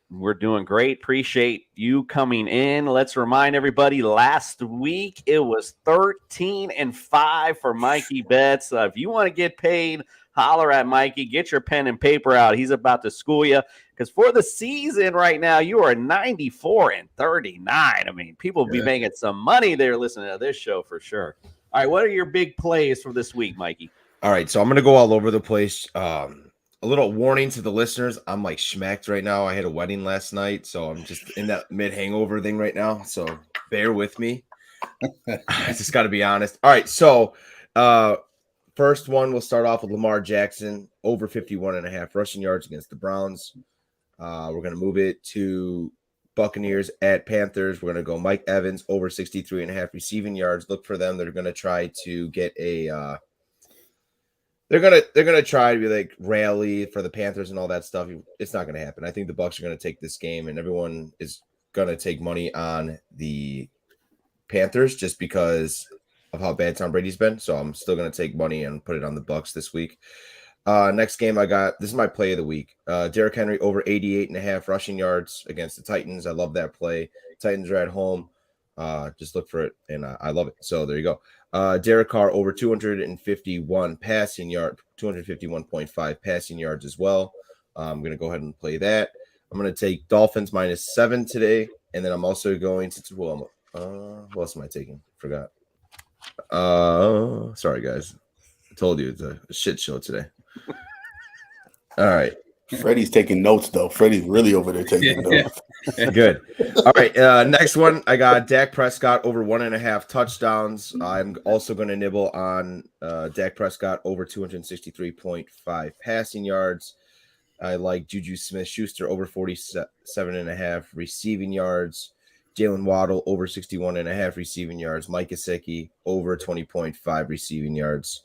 Speaker 1: We're doing great. Appreciate you coming in. Let's remind everybody, last week it was 13-5 for Mikey Bets. If you want to get paid, holler at Mikey. Get your pen and paper out. He's about to school you. Because for the season right now, you are 94-39. I mean, people will be making some money there listening to this show for sure. All right, what are your big plays for this week, Mikey?
Speaker 11: All right, so I'm going to go all over the place. A little warning to the listeners. I'm like schmacked right now. I had a wedding last night, so I'm just in that mid-hangover thing right now. So bear with me. I just got to be honest. All right, so first one, we'll start off with Lamar Jackson, over 51.5 rushing yards against the Browns. We're going to move it to Buccaneers at Panthers. We're going to go Mike Evans, over 63.5 receiving yards. Look for them. They're going to try to get a they're gonna try to be like rally for the Panthers and all that stuff. It's not going to happen. I think the Bucs are going to take this game, and everyone is going to take money on the Panthers just because of how bad Tom Brady's been. So I'm still going to take money and put it on the Bucs this week. Next game I got, this is my play of the week. Derrick Henry over 88.5 rushing yards against the Titans. I love that play. Titans are at home. Just look for it, and I love it. So there you go. Derek Carr over 251 passing yard, 251.5 passing yards as well. I'm going to go ahead and play that. I'm going to take Dolphins -7 today, and then I'm also going to what else am I taking? Forgot. Sorry guys. I told you it's a shit show today. All right.
Speaker 4: Freddie's taking notes, though. Freddie's really over there taking notes.
Speaker 11: Good. All right. Next one, I got Dak Prescott over 1.5 touchdowns. I'm also going to nibble on Dak Prescott over 263.5 passing yards. I like Juju Smith-Schuster over 47.5 receiving yards. Jalen Waddle over 61.5 receiving yards. Mike Gesicki over 20.5 receiving yards.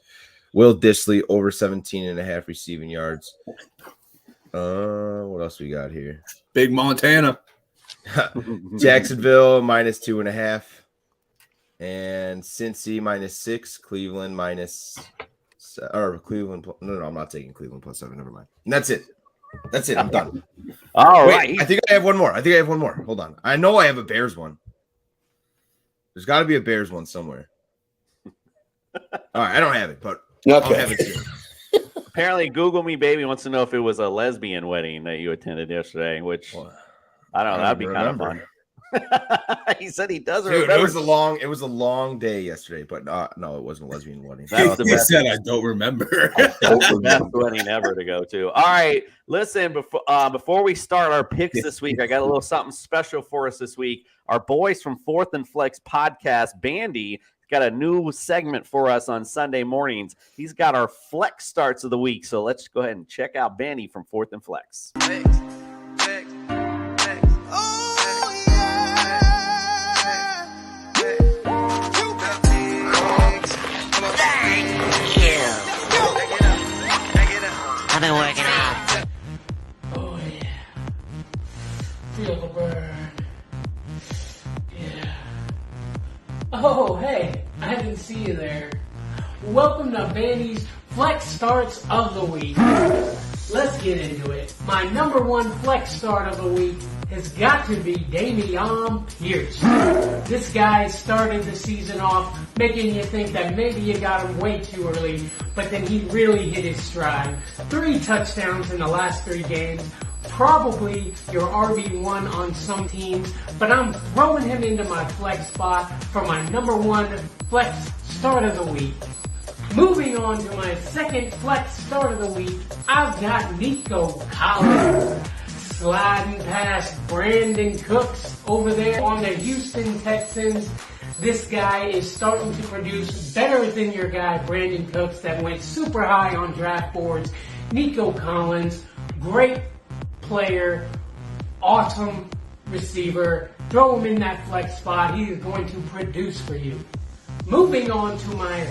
Speaker 11: Will Dissly over 17.5 receiving yards. What else we got here?
Speaker 3: Big Montana.
Speaker 11: Jacksonville -2.5. And Cincy -6. Cleveland Cleveland. No, I'm not taking Cleveland +7. Never mind. And that's it. That's it. I'm done.
Speaker 1: All
Speaker 11: Wait,
Speaker 1: right.
Speaker 11: I think I have one more. Hold on. I know I have a Bears one. There's got to be a Bears one somewhere. All right. I don't have it, but I'll have it soon.
Speaker 1: Apparently, Google Me Baby wants to know if it was a lesbian wedding that you attended yesterday, which I don't know. That'd be kind of fun. He said he doesn't remember.
Speaker 11: It was a long day yesterday, but no, it wasn't a lesbian wedding.
Speaker 1: That's the
Speaker 3: He
Speaker 1: best.
Speaker 3: said, I don't remember.
Speaker 1: That's the best wedding ever to go to. All right, listen, before we start our picks this week, I got a little something special for us this week. Our boys from Fourth and Flex podcast, Bandy, got a new segment for us on Sunday mornings. He's got our flex starts of the week. So let's go ahead and check out Bandy from Fourth and Flex.
Speaker 12: I've been working out.
Speaker 13: Oh yeah. Feel the burn. Yeah. Oh hey, I didn't see you there. Welcome to Bandy's Flex Starts of the Week. Let's get into it. My number one flex start of the week has got to be Dameon Pierce. This guy started the season off making you think that maybe you got him way too early, but then he really hit his stride. 3 touchdowns in the last 3 games. Probably your RB1 on some teams, but I'm throwing him into my flex spot for my number one flex start of the week. Moving on to my second flex start of the week, I've got Nico Collins sliding past Brandon Cooks over there on the Houston Texans. This guy is starting to produce better than your guy Brandon Cooks that went super high on draft boards. Nico Collins, great player, awesome receiver. Throw him in that flex spot. He is going to produce for you. Moving on to my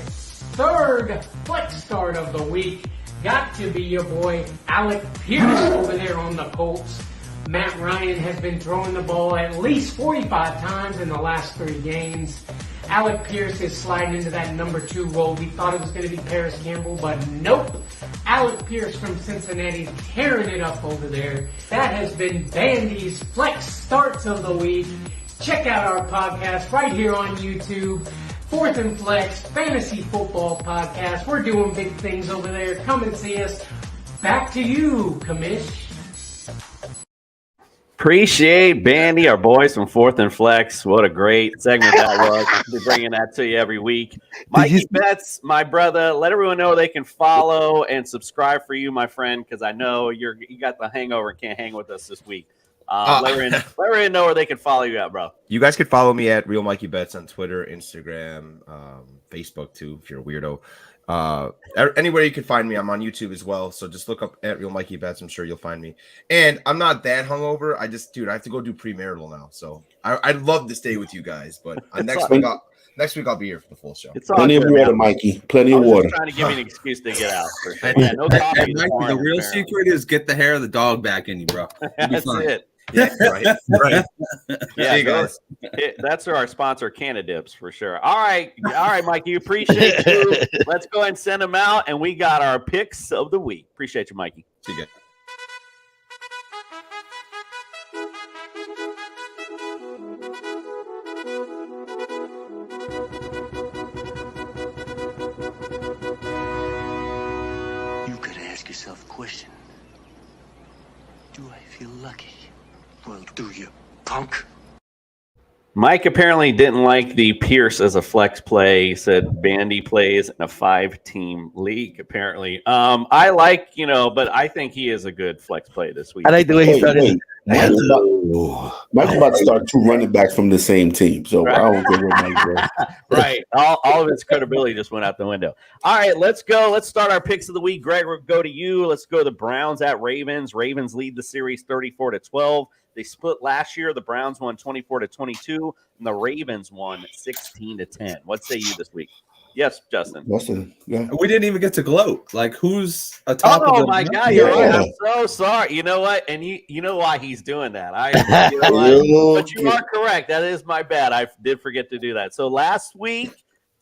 Speaker 13: third flex start of the week, got to be your boy Alec Pierce over there on the Colts. Matt Ryan has been throwing the ball at least 45 times in the last 3 games. Alec Pierce is sliding into that number 2 role. We thought it was going to be Paris Campbell, but nope. Alec Pierce from Cincinnati tearing it up over there. That has been Bandy's Flex Starts of the Week. Check out our podcast right here on YouTube. 4th and Flex Fantasy Football Podcast. We're doing big things over there. Come and see us. Back to you, Kamish.
Speaker 1: Appreciate Bandy, our boys from 4th and Flex. What a great segment that was. We're bringing that to you every week. Mikey Bets, my brother, let everyone know they can follow and subscribe for you, my friend, because I know you got the hangover and can't hang with us this week. Let everyone know where they can follow you at, bro.
Speaker 11: You guys can follow me at Real Mikey Bets on Twitter, Instagram, Facebook too, if you're a weirdo. Anywhere you can find me, I'm on YouTube as well. So just look up at Real Mikey Bets. I'm sure you'll find me. And I'm not that hungover. I have to go do premarital now. So I'd love to stay with you guys, but next week I'll be here for the full show.
Speaker 4: Plenty of water, Mikey. Plenty of water.
Speaker 1: Trying to give me an excuse to get out. For sure.
Speaker 3: Yeah, no coffee. Mikey, the real secret is get the hair of the dog back in you, bro.
Speaker 1: That's it.
Speaker 11: Yeah, right.
Speaker 1: Yeah, guys. That's our sponsor, Canadips, for sure. All right, Mikey. Appreciate you. Let's go ahead and send them out, and we got our picks of the week. Appreciate you, Mikey.
Speaker 11: See you guys.
Speaker 14: You could ask yourself a question. Do I feel lucky? Well, do you, punk?
Speaker 1: Mike apparently didn't like the Pierce as a flex play. He said Bandy plays in a 5-team league, apparently. I like, but I think he is a good flex play this week.
Speaker 2: I like the way he started.
Speaker 4: Mike's about to start 2 running backs from the same team, so I don't care what Mike does.
Speaker 1: Right. All of his credibility just went out the window. All right, let's go. Let's start our picks of the week. Greg, we'll go to you. Let's go the Browns at Ravens. Ravens lead the series 34-12. They split last year. The Browns won 24-22, and the Ravens won 16-10. What say you this week? Yes, Justin.
Speaker 4: Yeah.
Speaker 3: We didn't even get to gloat. Like, who's atop of
Speaker 1: Oh, my God. You're right. I'm so sorry. You know what? And you know why he's doing that. But you are correct. That is my bad. I did forget to do that. So last week,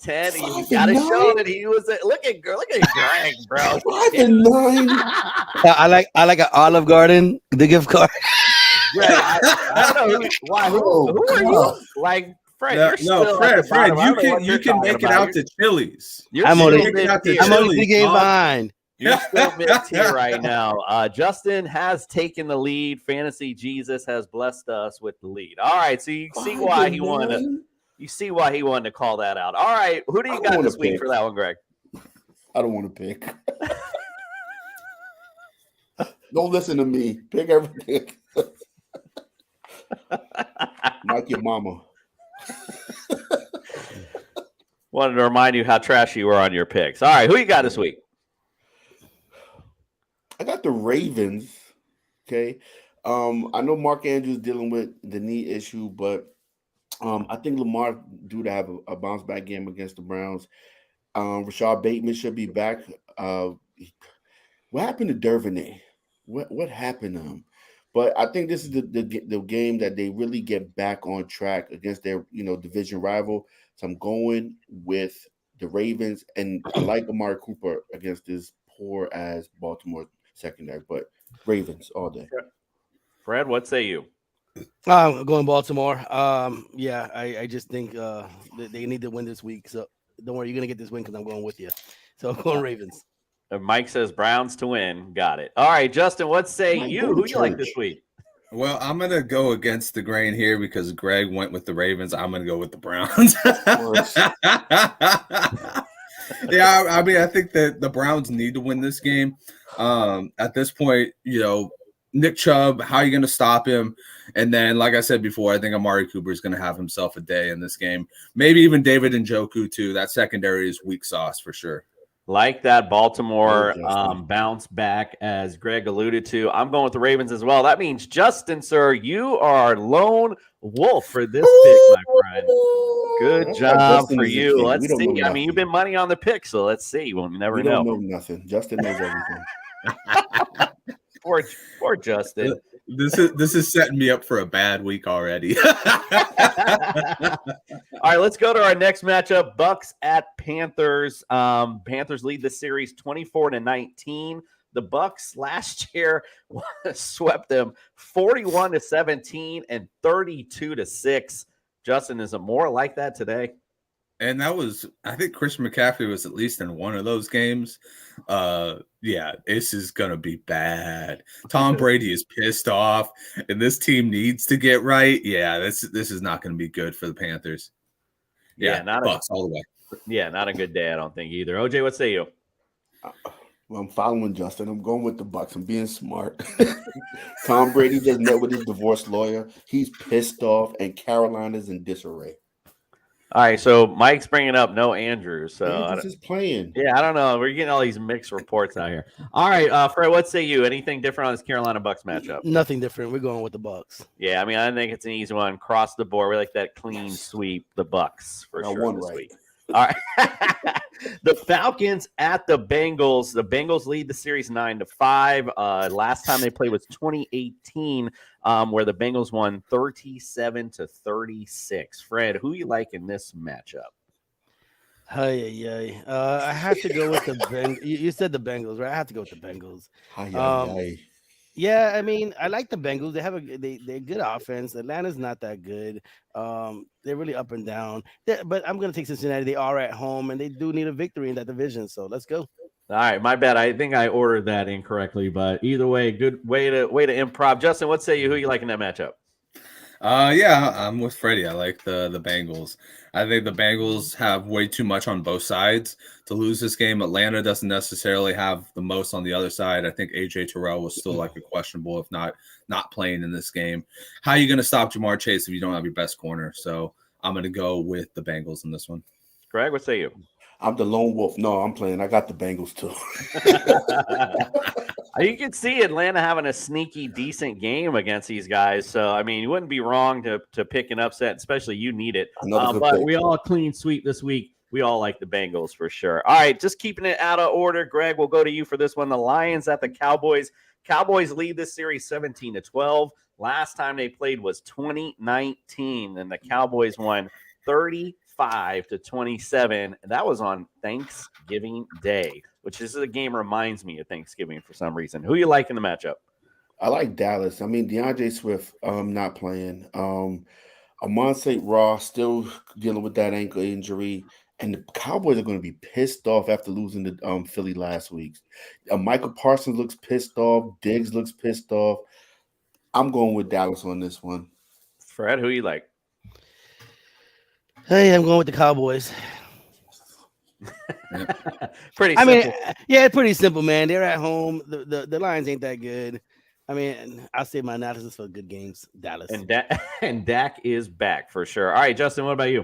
Speaker 1: 10, you got to show that he was look at Greg, bro.
Speaker 4: 5-9.
Speaker 2: I like an Olive Garden, the gift card.
Speaker 1: Greg, I don't know why. Who are you? Like, Fred,
Speaker 3: Fred, you can make it out to Chili's.
Speaker 2: I'm only 3 games behind.
Speaker 1: You're still mid-tier right now. Justin has taken the lead. Fantasy Jesus has blessed us with the lead. All right, so you see why he wanted to. You see why he wanted to call that out. All right, who do you got this week for that one, Greg?
Speaker 4: I don't want to pick. Don't listen to me. Pick everything. Like your mama.
Speaker 1: Wanted to remind you how trashy you were on your picks. All right, who you got this week?
Speaker 4: I got the Ravens. Okay. I know Mark Andrews dealing with the knee issue, but I think Lamar due to have a bounce back game against the Browns. Rashad Bateman should be back. What happened to Dervinay? What happened to him? But I think this is the game that they really get back on track against their division rival. So I'm going with the Ravens, and I like Amari Cooper against this poor ass Baltimore secondary. But Ravens all day.
Speaker 1: Fred, what say you?
Speaker 2: I'm going Baltimore. I just think they need to win this week. So don't worry, you're gonna get this win because I'm going with you. So I'm going Ravens.
Speaker 1: Mike says Browns to win. Got it. All right, Justin, what say you? Who do you like this week?
Speaker 3: Well, I'm going to go against the grain here because Greg went with the Ravens. I'm going to go with the Browns. Yeah, I mean, I think that the Browns need to win this game. At this point, Nick Chubb, how are you going to stop him? And then, like I said before, I think Amari Cooper is going to have himself a day in this game. Maybe even David Njoku, too. That secondary is weak sauce for sure.
Speaker 1: Like that Baltimore bounce back, as Greg alluded to. I'm going with the Ravens as well. That means, Justin, sir, you are lone wolf for this pick, my friend. Good job for you. Let's see. I mean, you've been money on the pick, so let's see. We'll never know.
Speaker 4: We don't know nothing. Justin knows everything.
Speaker 1: Poor Justin.
Speaker 3: This is setting me up for a bad week already.
Speaker 1: All right, let's go to our next matchup. Bucks at Panthers. Panthers lead the series 24-19. The Bucks last year swept them 41-17 and 32-6. Justin, is it more like that today?
Speaker 3: And that was, I think Christian McCaffrey was at least in one of those games. Yeah, this is gonna be bad. Tom Brady is pissed off, and this team needs to get right. Yeah, this is not gonna be good for the Panthers. Yeah,
Speaker 1: not
Speaker 3: Bucks all the way.
Speaker 1: Yeah, not a good day, I don't think either. OJ, what say you?
Speaker 4: Well, I'm following Justin. I'm going with the Bucks. I'm being smart. Tom Brady just met with his divorce lawyer. He's pissed off, and Carolina's in disarray.
Speaker 1: All right, so Mike's bringing up no Andrews. So
Speaker 4: Andrews is playing.
Speaker 1: Yeah, I don't know. We're getting all these mixed reports out here. All right, Fred, what say you? Anything different on this Carolina Bucks matchup?
Speaker 2: Nothing different. We're going with the Bucks.
Speaker 1: Yeah, I mean, I think it's an easy one. Cross the board. We like that clean sweep, the Bucks for sure this week. All right. The Falcons at the Bengals. The Bengals lead the series 9-5. Last time they played was 2018, where the Bengals won 37-36. Fred, who you like in this matchup?
Speaker 2: I have to go with the Bengals. You said the Bengals, right? I have to go with the Bengals. Yeah, I mean, I like the Bengals. They have they're good offense. Atlanta's not that good. They're really up and down. But I'm gonna take Cincinnati. They are at home, and they do need a victory in that division. So let's go.
Speaker 1: All right, my bad. I think I ordered that incorrectly, but either way, good way to improv. Justin, what say you? Who you like in that matchup?
Speaker 3: Yeah, I'm with Freddie. I like the Bengals. I think the Bengals have way too much on both sides to lose this game. Atlanta doesn't necessarily have the most on the other side. I think AJ Terrell was still like a questionable, if not playing in this game. How are you going to stop Jamar Chase if you don't have your best corner? So I'm going to go with the Bengals in this one.
Speaker 1: Greg, what say you?
Speaker 4: I'm the lone wolf. No, I'm playing. I got the Bengals too.
Speaker 1: You can see Atlanta having a sneaky, decent game against these guys. So, I mean, you wouldn't be wrong to pick an upset, especially you need it. But we all clean sweep this week. We all like the Bengals for sure. All right, just keeping it out of order. Greg, we'll go to you for this one. The Lions at the Cowboys. Cowboys lead this series 17-12. Last time they played was 2019, and the Cowboys won 35-27. And that was on Thanksgiving Day, which is a game reminds me of Thanksgiving for some reason. Who you like in the matchup?
Speaker 4: I like Dallas. I mean, DeAndre Swift not playing. Amon St. Ross still dealing with that ankle injury. And the Cowboys are going to be pissed off after losing to Philly last week. Michael Parsons looks pissed off. Diggs looks pissed off. I'm going with Dallas on this one.
Speaker 1: Fred, who you like?
Speaker 2: Hey, I'm going with the Cowboys.
Speaker 1: Pretty simple.
Speaker 2: I mean, yeah, pretty simple, man. They're at home. The Lions ain't that good. I mean, I'll save my analysis for good games. Dallas.
Speaker 1: And Dak is back for sure. All right, Justin, what about you?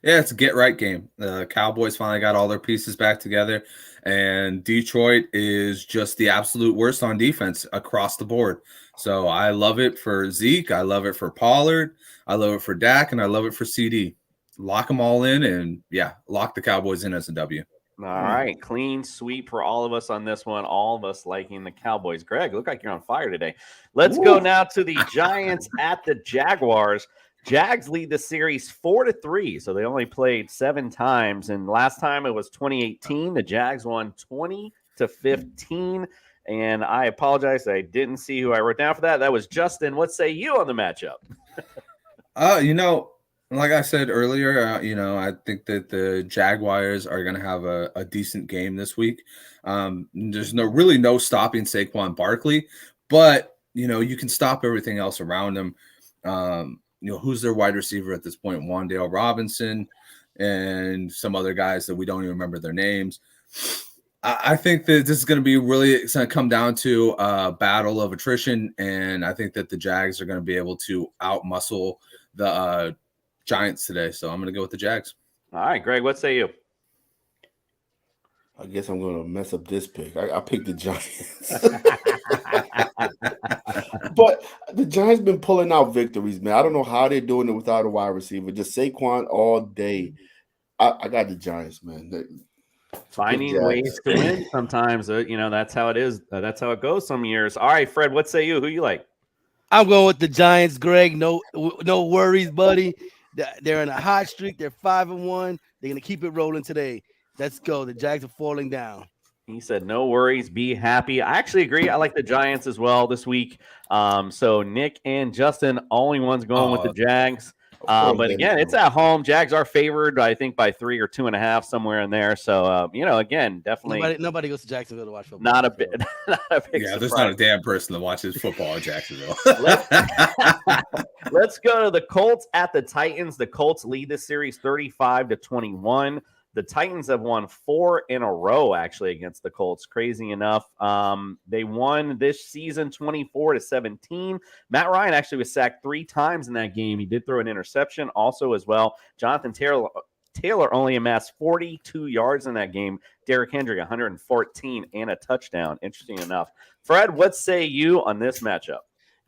Speaker 3: Yeah, it's a get-right game. The Cowboys finally got all their pieces back together, and Detroit is just the absolute worst on defense across the board. So I love it for Zeke. I love it for Pollard. I love it for Dak, and I love it for CD. Lock them all in, and, yeah, lock the Cowboys in as a W.
Speaker 1: All right, clean sweep for all of us on this one. All of us liking the Cowboys. Greg, look like you're on fire today. Let's go now to the Giants at the Jaguars. Jags lead the series 4-3, so they only played 7 times. And last time it was 2018. The Jags won 20-15. And I apologize, I didn't see who I wrote down for that. That was Justin. What say you on the matchup?
Speaker 3: Like I said earlier, I think that the Jaguars are going to have a decent game this week. There's really no stopping Saquon Barkley, but, you can stop everything else around him. Who's their wide receiver at this point? Wan'Dale Robinson and some other guys that we don't even remember their names. I think that this is going to be it's going to come down to a battle of attrition, and I think that the Jags are going to be able to outmuscle the Giants today. So I'm going to go with the Jags.
Speaker 1: All right, Greg, what say you?
Speaker 4: I guess I'm going to mess up this pick. I picked the Giants. But the Giants been pulling out victories, man. I don't know how they're doing it without a wide receiver. Just Saquon all day. I got the Giants, man.
Speaker 1: Finding ways to win sometimes. That's how it is. That's how it goes some years. All right, Fred, what say you? Who you like?
Speaker 2: I'm going with the Giants, Greg. No worries, buddy. They're in a hot streak. They're 5-1. They're gonna keep it rolling today. Let's go. The Jags are falling down.
Speaker 1: He said, "No worries, be happy." I actually agree. I like the Giants as well this week. So Nick and Justin, only ones going with the Jags. But again, it's at home. Jags are favored, I think, by 3 or 2.5, somewhere in there. So again, definitely
Speaker 2: nobody goes to Jacksonville to watch football.
Speaker 1: not a bit. Not a big
Speaker 3: Yeah,
Speaker 1: surprise.
Speaker 3: there's not a damn person that watches football in Jacksonville.
Speaker 1: Let's go to the Colts at the Titans. The Colts lead this series 35-21. The Titans have won 4 in a row, actually, against the Colts. Crazy enough. They won this season 24-17. Matt Ryan actually was sacked 3 times in that game. He did throw an interception also as well. Jonathan Taylor only amassed 42 yards in that game. Derrick Henry, 114 and a touchdown. Interesting enough. Fred, what say you on this matchup?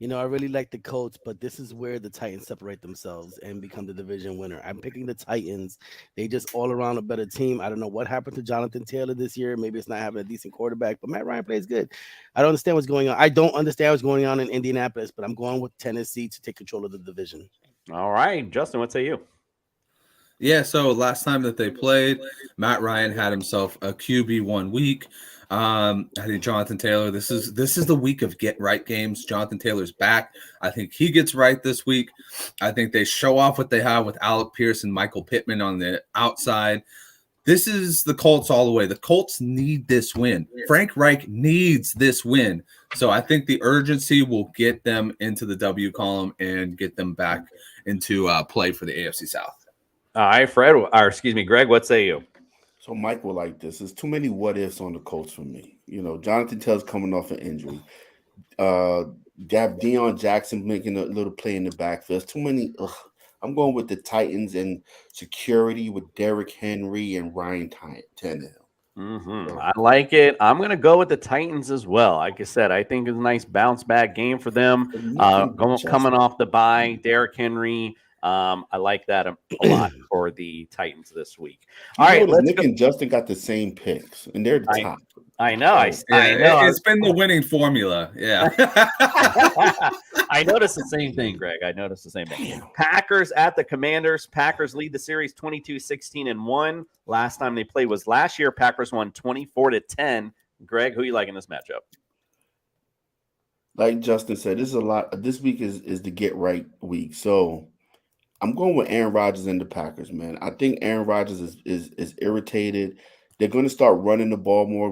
Speaker 2: I really like the Colts, but this is where the Titans separate themselves and become the division winner. I'm picking the Titans. They just all around a better team. I don't know what happened to Jonathan Taylor this year. Maybe it's not having a decent quarterback, but Matt Ryan plays good. I don't understand what's going on. I don't understand what's going on in Indianapolis, but I'm going with Tennessee to take control of the division.
Speaker 1: All right. Justin, what say you?
Speaker 3: Yeah, so last time that they played, Matt Ryan had himself a QB1 week. I think Jonathan Taylor, this is the week of get right games. Jonathan Taylor's back. I think he gets right this week. I think they show off what they have with Alec Pierce and Michael Pittman on the outside. This is the Colts all the way. The Colts need this win. Frank Reich needs this win. So I think the urgency will get them into the W column and get them back into play for the AFC South.
Speaker 1: All right, Greg, what say you?
Speaker 4: So Mike will like this. There's too many what ifs on the Colts for me. Jonathan Taylor's coming off an injury. Deion Jackson making a little play in the backfield. There's too many. I'm going with the Titans and security with Derrick Henry and Ryan Tannehill.
Speaker 1: Mm-hmm. I like it. I'm going to go with the Titans as well. Like I said, I think it's a nice bounce back game for them. Coming off the bye, Derrick Henry. I like that a lot for the Titans this week. All right,
Speaker 4: Nick and Justin got the same picks, and they're the top.
Speaker 1: I know. I
Speaker 3: know. It's been the winning formula. Yeah.
Speaker 1: I noticed the same thing, Greg. I noticed the same thing. Packers at the Commanders. Packers lead the series 22-16-1. Last time they played was last year. Packers won 24-10. Greg, who you like in this matchup?
Speaker 4: Like Justin said, this is a lot. This week is the get right week. So I'm going with Aaron Rodgers and the Packers, man. I think Aaron Rodgers is irritated. They're going to start running the ball more,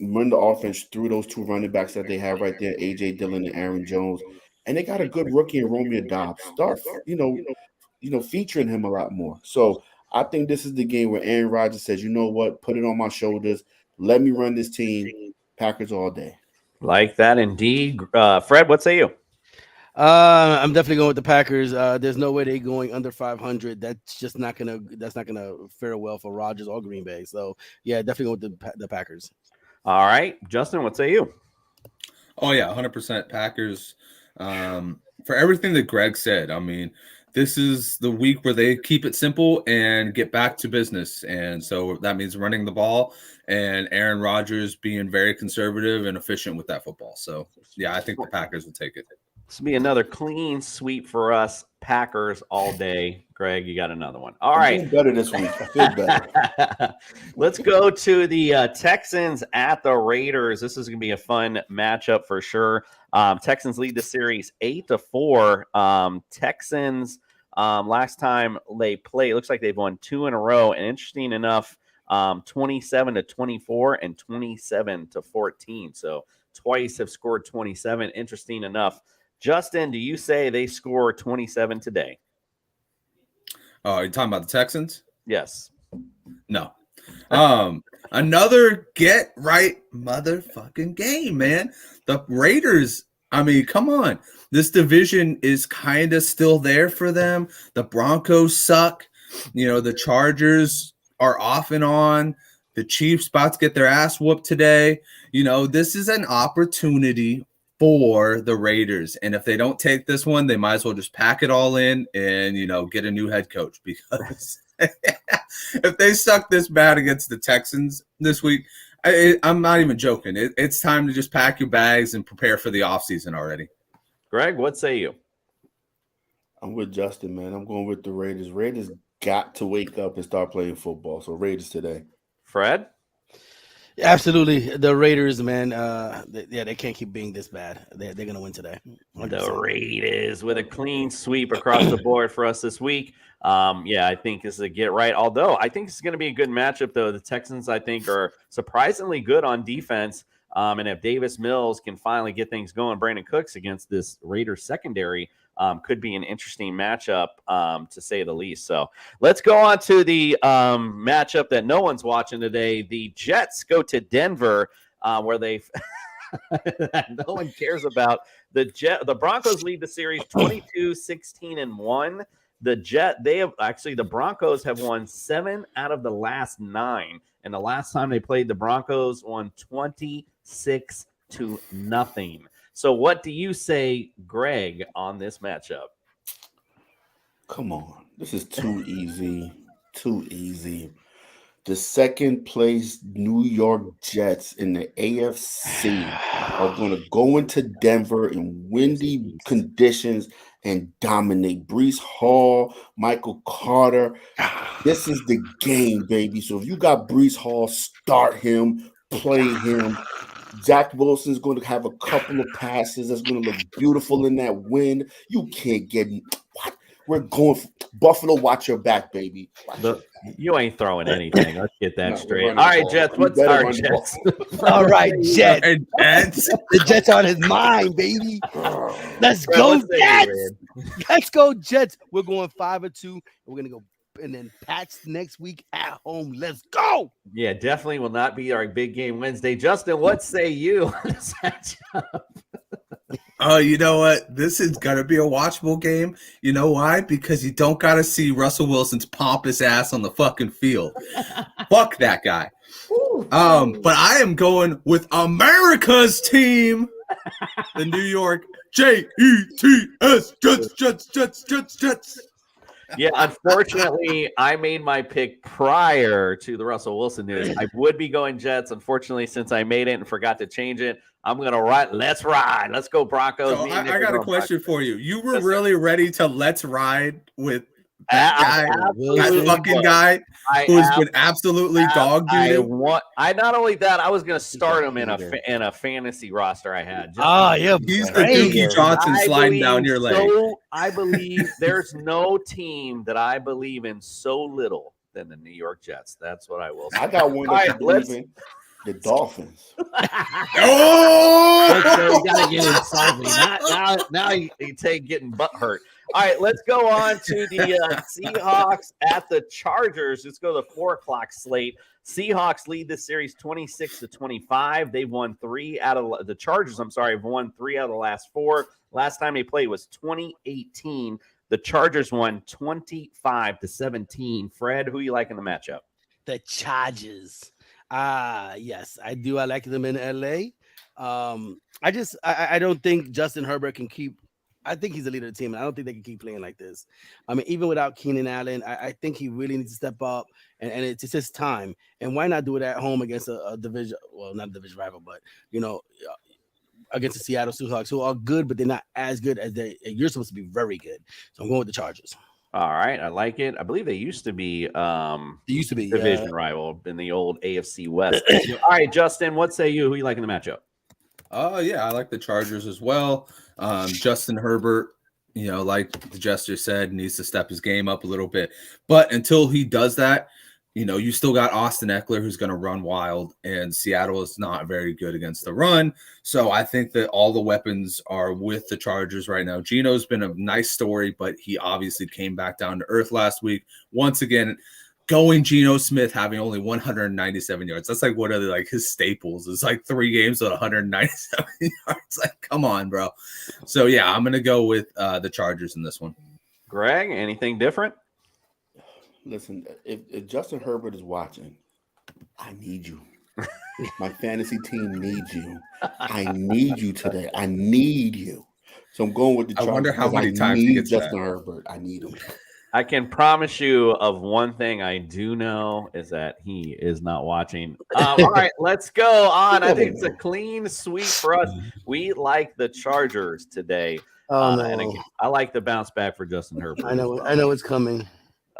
Speaker 4: run the offense through those 2 running backs that they have right there, A.J. Dillon and Aaron Jones. And they got a good rookie in Romeo Doubs. Start, featuring him a lot more. So I think this is the game where Aaron Rodgers says, you know what, put it on my shoulders. Let me run this team. Packers all day.
Speaker 1: Like that indeed. Fred, what say you?
Speaker 2: I'm definitely going with the Packers. There's no way they're going under 500. That's not gonna fare well for Rodgers or Green Bay. So yeah, definitely going with the Packers.
Speaker 1: All right, Justin, what say you?
Speaker 3: Oh yeah, 100% Packers. For everything that Greg said, I mean, this is the week where they keep it simple and get back to business, and so that means running the ball and Aaron Rodgers being very conservative and efficient with that football. So yeah, I think the Packers will take it.
Speaker 1: This will be another clean sweep for us. Packers all day. Greg, you got another one. All right.
Speaker 4: I'm better this week. I feel better.
Speaker 1: Let's go to the Texans at the Raiders. This is going to be a fun matchup for sure. Texans lead the series 8-4. Texans, last time they played, it looks like they've won 2 in a row. And interesting enough, 27-24 and 27-14. So twice have scored 27. Interesting enough. Justin, do you say they score 27 today?
Speaker 3: Oh, you're talking about the Texans?
Speaker 1: Yes.
Speaker 3: No. Another get right motherfucking game, man. The Raiders, I mean, come on. This division is kind of still there for them. The Broncos suck. The Chargers are off and on. The Chiefs about to get their ass whooped today. This is an opportunity for the Raiders. And if they don't take this one, they might as well just pack it all in and, get a new head coach, because if they suck this bad against the Texans this week, I'm not even joking. It's time to just pack your bags and prepare for the offseason already.
Speaker 1: Greg, what say you?
Speaker 4: I'm with Justin, man. I'm going with the Raiders. Raiders got to wake up and start playing football. So Raiders today.
Speaker 1: Fred?
Speaker 2: Absolutely, the Raiders, man. They can't keep being this bad. They're gonna win today. 100%.
Speaker 1: The Raiders with a clean sweep across the board for us this week. I think this is a get right. Although I think it's going to be a good matchup, though. The Texans, I think, are surprisingly good on defense. And if Davis Mills can finally get things going, Brandon Cooks against this Raiders secondary could be an interesting matchup, to say the least. So let's go on to the matchup that no one's watching today. The Jets go to Denver, where they no one cares about. The Broncos lead the series 22-16-1. The Broncos have won 7 out of the last 9, and the last time they played the Broncos won 26-0. So what do you say, Greg, on this matchup?
Speaker 4: Come on. This is too easy. Too easy. The second place New York Jets in the AFC are going to go into Denver in windy conditions and dominate. Breece Hall, Michael Carter. This is the game, baby. So if you got Breece Hall, start him, play him. Zach Wilson's going to have a couple of passes that's going to look beautiful in that wind. You can't get what? We're going for Buffalo. Watch your back, baby.
Speaker 1: You ain't throwing anything. Let's get that straight. All right, Jets. What's our Jets?
Speaker 2: All right, Jets. The Jets are on his mind, baby. Let's go, Jets. Let's go, Jets. We're going 5-2, and we're gonna go. And then Pats next week at home. Let's go.
Speaker 1: Yeah, definitely will not be our big game Wednesday. Justin, what say you on this matchup?
Speaker 3: Oh, you know what? This is going to be a watchable game. You know why? Because you don't got to see Russell Wilson's pompous ass on the fucking field. Fuck that guy. But I am going with America's team, the New York Jets, Jets.
Speaker 1: Yeah, unfortunately, I made my pick prior to the Russell Wilson news. I would be going Jets. Unfortunately, since I made it and forgot to change it, I'm going to ride. Let's ride. Let's go Broncos.
Speaker 3: So I got a question for you. You were really ready to let's ride with that fucking guy who's been absolutely dog doo.
Speaker 1: I not only that, I was going to start him in a fantasy roster I had.
Speaker 3: He's the Dookie Johnson sliding down your leg.
Speaker 1: So I believe there's no team that I believe in so little than the New York Jets. That's what I will say.
Speaker 4: I got one that you believe in. The Dolphins.
Speaker 1: You gotta get him salty. Now you take getting butt hurt. All right, let's go on to the Seahawks at the Chargers. Let's go to the 4:00 slate. Seahawks lead this series 26-25. They've won 3 out of the Chargers. Have won 3 out of the last 4. Last time they played was 2018. The Chargers won 25-17. Fred, who you like in the matchup?
Speaker 2: The Chargers. Yes, I do. I like them in LA. I don't think Justin Herbert can keep. I think he's the leader of the team, and I don't think they can keep playing like this. I mean, even without Keenan Allen, I think he really needs to step up, and it's his time. And why not do it at home against a division? Well, not a division rival, but against the Seattle Seahawks, who are good, but they're not as good as you're supposed to be. Very good. So I'm going with the Chargers.
Speaker 1: All right, I like it. I believe they used to be division rival in the old AFC West. All right, Justin, what say you? Who you like in the matchup?
Speaker 3: Yeah, I like the Chargers as well. Justin Herbert, like the Jester said, needs to step his game up a little bit. But until he does that, you still got Austin Eckler who's going to run wild, and Seattle is not very good against the run. So I think that all the weapons are with the Chargers right now. Geno's been a nice story, but he obviously came back down to earth last week. Once again, going Geno Smith having only 197 yards. That's like one of his staples. It's like 3 games with 197 yards. Like, come on, bro. So yeah, I'm going to go with the Chargers in this one.
Speaker 1: Greg, anything different?
Speaker 4: Listen, if Justin Herbert is watching, I need you. My fantasy team needs you. I need you today. I need you. So I'm going with the Chargers.
Speaker 3: I wonder how many times he gets
Speaker 4: Justin Herbert. I need him.
Speaker 1: I can promise you of one thing I do know is that he is not watching. All right, let's go on. I think it's a clean sweep for us. We like the Chargers today.
Speaker 2: Oh no!
Speaker 1: And again, I like the bounce back for Justin Herbert.
Speaker 2: I know it's coming.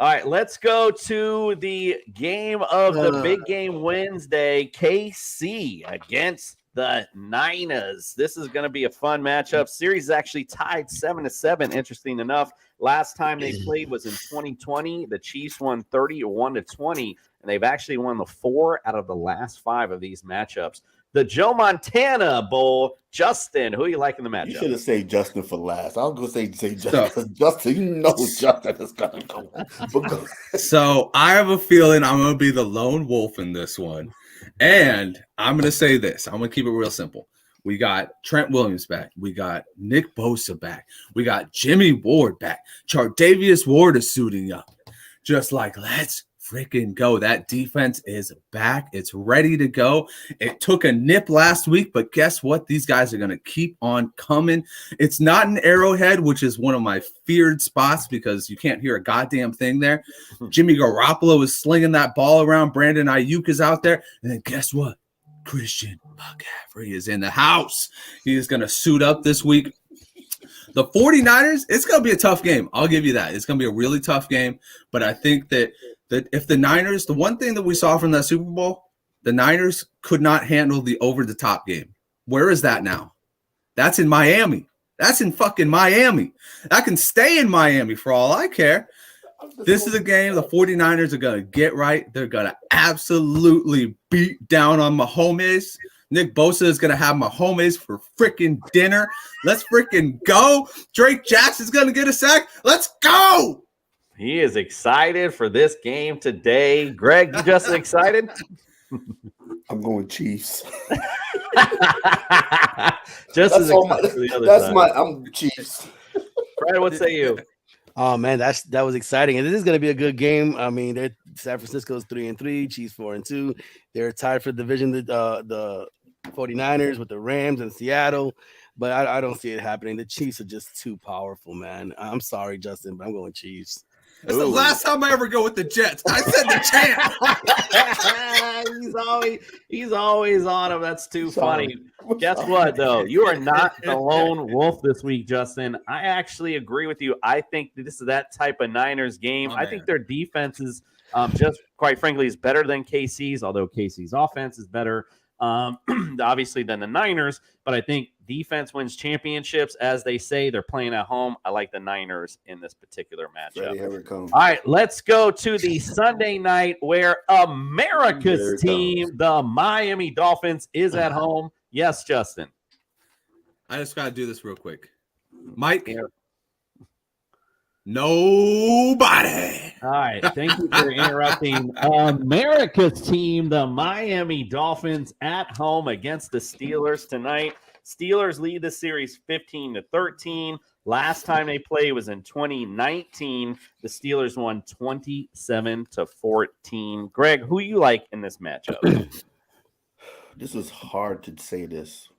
Speaker 1: All right, let's go to the game of the big game Wednesday. KC against the Niners. This is going to be a fun matchup. Series is actually tied 7-7. Interesting enough, last time they played was in 2020. The Chiefs won 31-20, and they've actually won the 4 out of the last 5 of these matchups. The Joe Montana Bowl. Justin, who you like in the matchup?
Speaker 4: You should have saved Justin for last. I was going to say Justin. Justin, you know Justin is going to go.
Speaker 3: So I have a feeling I'm going to be the lone wolf in this one. And I'm going to say this. I'm going to keep it real simple. We got Trent Williams back. We got Nick Bosa back. We got Jimmy Ward back. Chardavius Ward is suiting up. Just like, let's freaking go. That defense is back. It's ready to go. It took a nip last week, but guess what? These guys are going to keep on coming. It's not an Arrowhead, which is one of my feared spots because you can't hear a goddamn thing there. Jimmy Garoppolo is slinging that ball around. Brandon Ayuk is out there. And then guess what? Christian McCaffrey is in the house. He is going to suit up this week. The 49ers, it's going to be a tough game. I'll give you that. It's going to be a really tough game. But I think that if the Niners, the one thing that we saw from that Super Bowl, the Niners could not handle the over-the-top game. Where is that now? That's in Miami. That's in fucking Miami. I can stay in Miami for all I care. This is a game the 49ers are going to get right. They're going to absolutely beat down on Mahomes. Nick Bosa is going to have Mahomes for freaking dinner. Let's freaking go. Drake Jackson's going to get a sack. Let's go.
Speaker 1: He is excited for this game today. Greg, you just excited?
Speaker 4: I'm going Chiefs.
Speaker 1: Just as excited for the other side.
Speaker 4: I'm Chiefs.
Speaker 1: Fred, what say you?
Speaker 2: Oh man, that was exciting, and this is going to be a good game. I mean, San Francisco's 3-3, Chiefs 4-2. They're tied for the division. The 49ers with the Rams and Seattle, but I don't see it happening. The Chiefs are just too powerful, man. I'm sorry, Justin, but I'm going Chiefs.
Speaker 3: That's the last time I ever go with the Jets. I said the
Speaker 1: champ. he's always on him. That's too funny. Guess what, though? You are not the lone wolf this week, Justin. I actually agree with you. I think this is that type of Niners game. I think their defense is just, quite frankly, is better than KC's, although KC's offense is better, obviously, than the Niners. But I think defense wins championships. As they say, they're playing at home. I like the Niners in this particular matchup.
Speaker 4: Here it comes.
Speaker 1: All right, let's go to the Sunday night where America's team, the Miami Dolphins, is at home. Yes, Justin.
Speaker 3: I just got to do this real quick. Mike. Nobody.
Speaker 10: All right. Thank you for interrupting. America's team, the Miami Dolphins, at home against the Steelers tonight. Steelers lead the series 15-13. Last time they played was in 2019. The Steelers won 27-14. Greg, who you like in this matchup?
Speaker 4: This was hard to say this,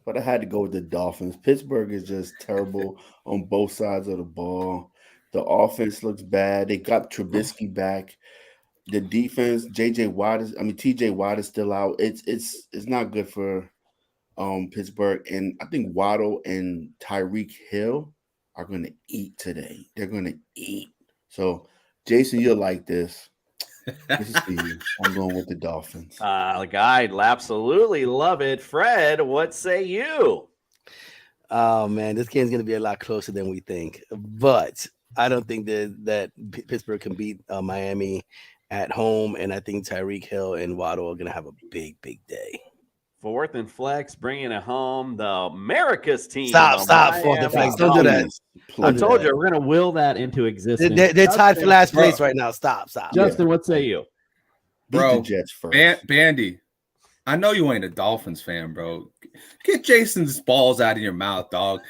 Speaker 4: but I had to go with the Dolphins. Pittsburgh is just terrible on both sides of the ball. The offense looks bad. They got Trubisky back. The defense, TJ Watt is still out. It's not good for Pittsburgh. And I think Waddle and Tyreek Hill are going to eat today. They're going to eat. So, Jason, you'll like this. This is Steve. I'm going with the Dolphins.
Speaker 1: I absolutely love it. Fred, what say you?
Speaker 2: Oh, man, this game's going to be a lot closer than we think. But I don't think that Pittsburgh can beat Miami at home. And I think Tyreek Hill and Waddle are going to have a big, big day.
Speaker 1: Fourth and flex, bringing it home. The America's team.
Speaker 2: Stop. Fourth and flex. Don't do that.
Speaker 1: I told you, we're going to will that into existence.
Speaker 2: They're tied for last place right now. Stop.
Speaker 10: Justin, what say you?
Speaker 3: Bro,
Speaker 4: the Jets first.
Speaker 3: Bandy, I know you ain't a Dolphins fan, bro. Get Jason's balls out of your mouth, dog.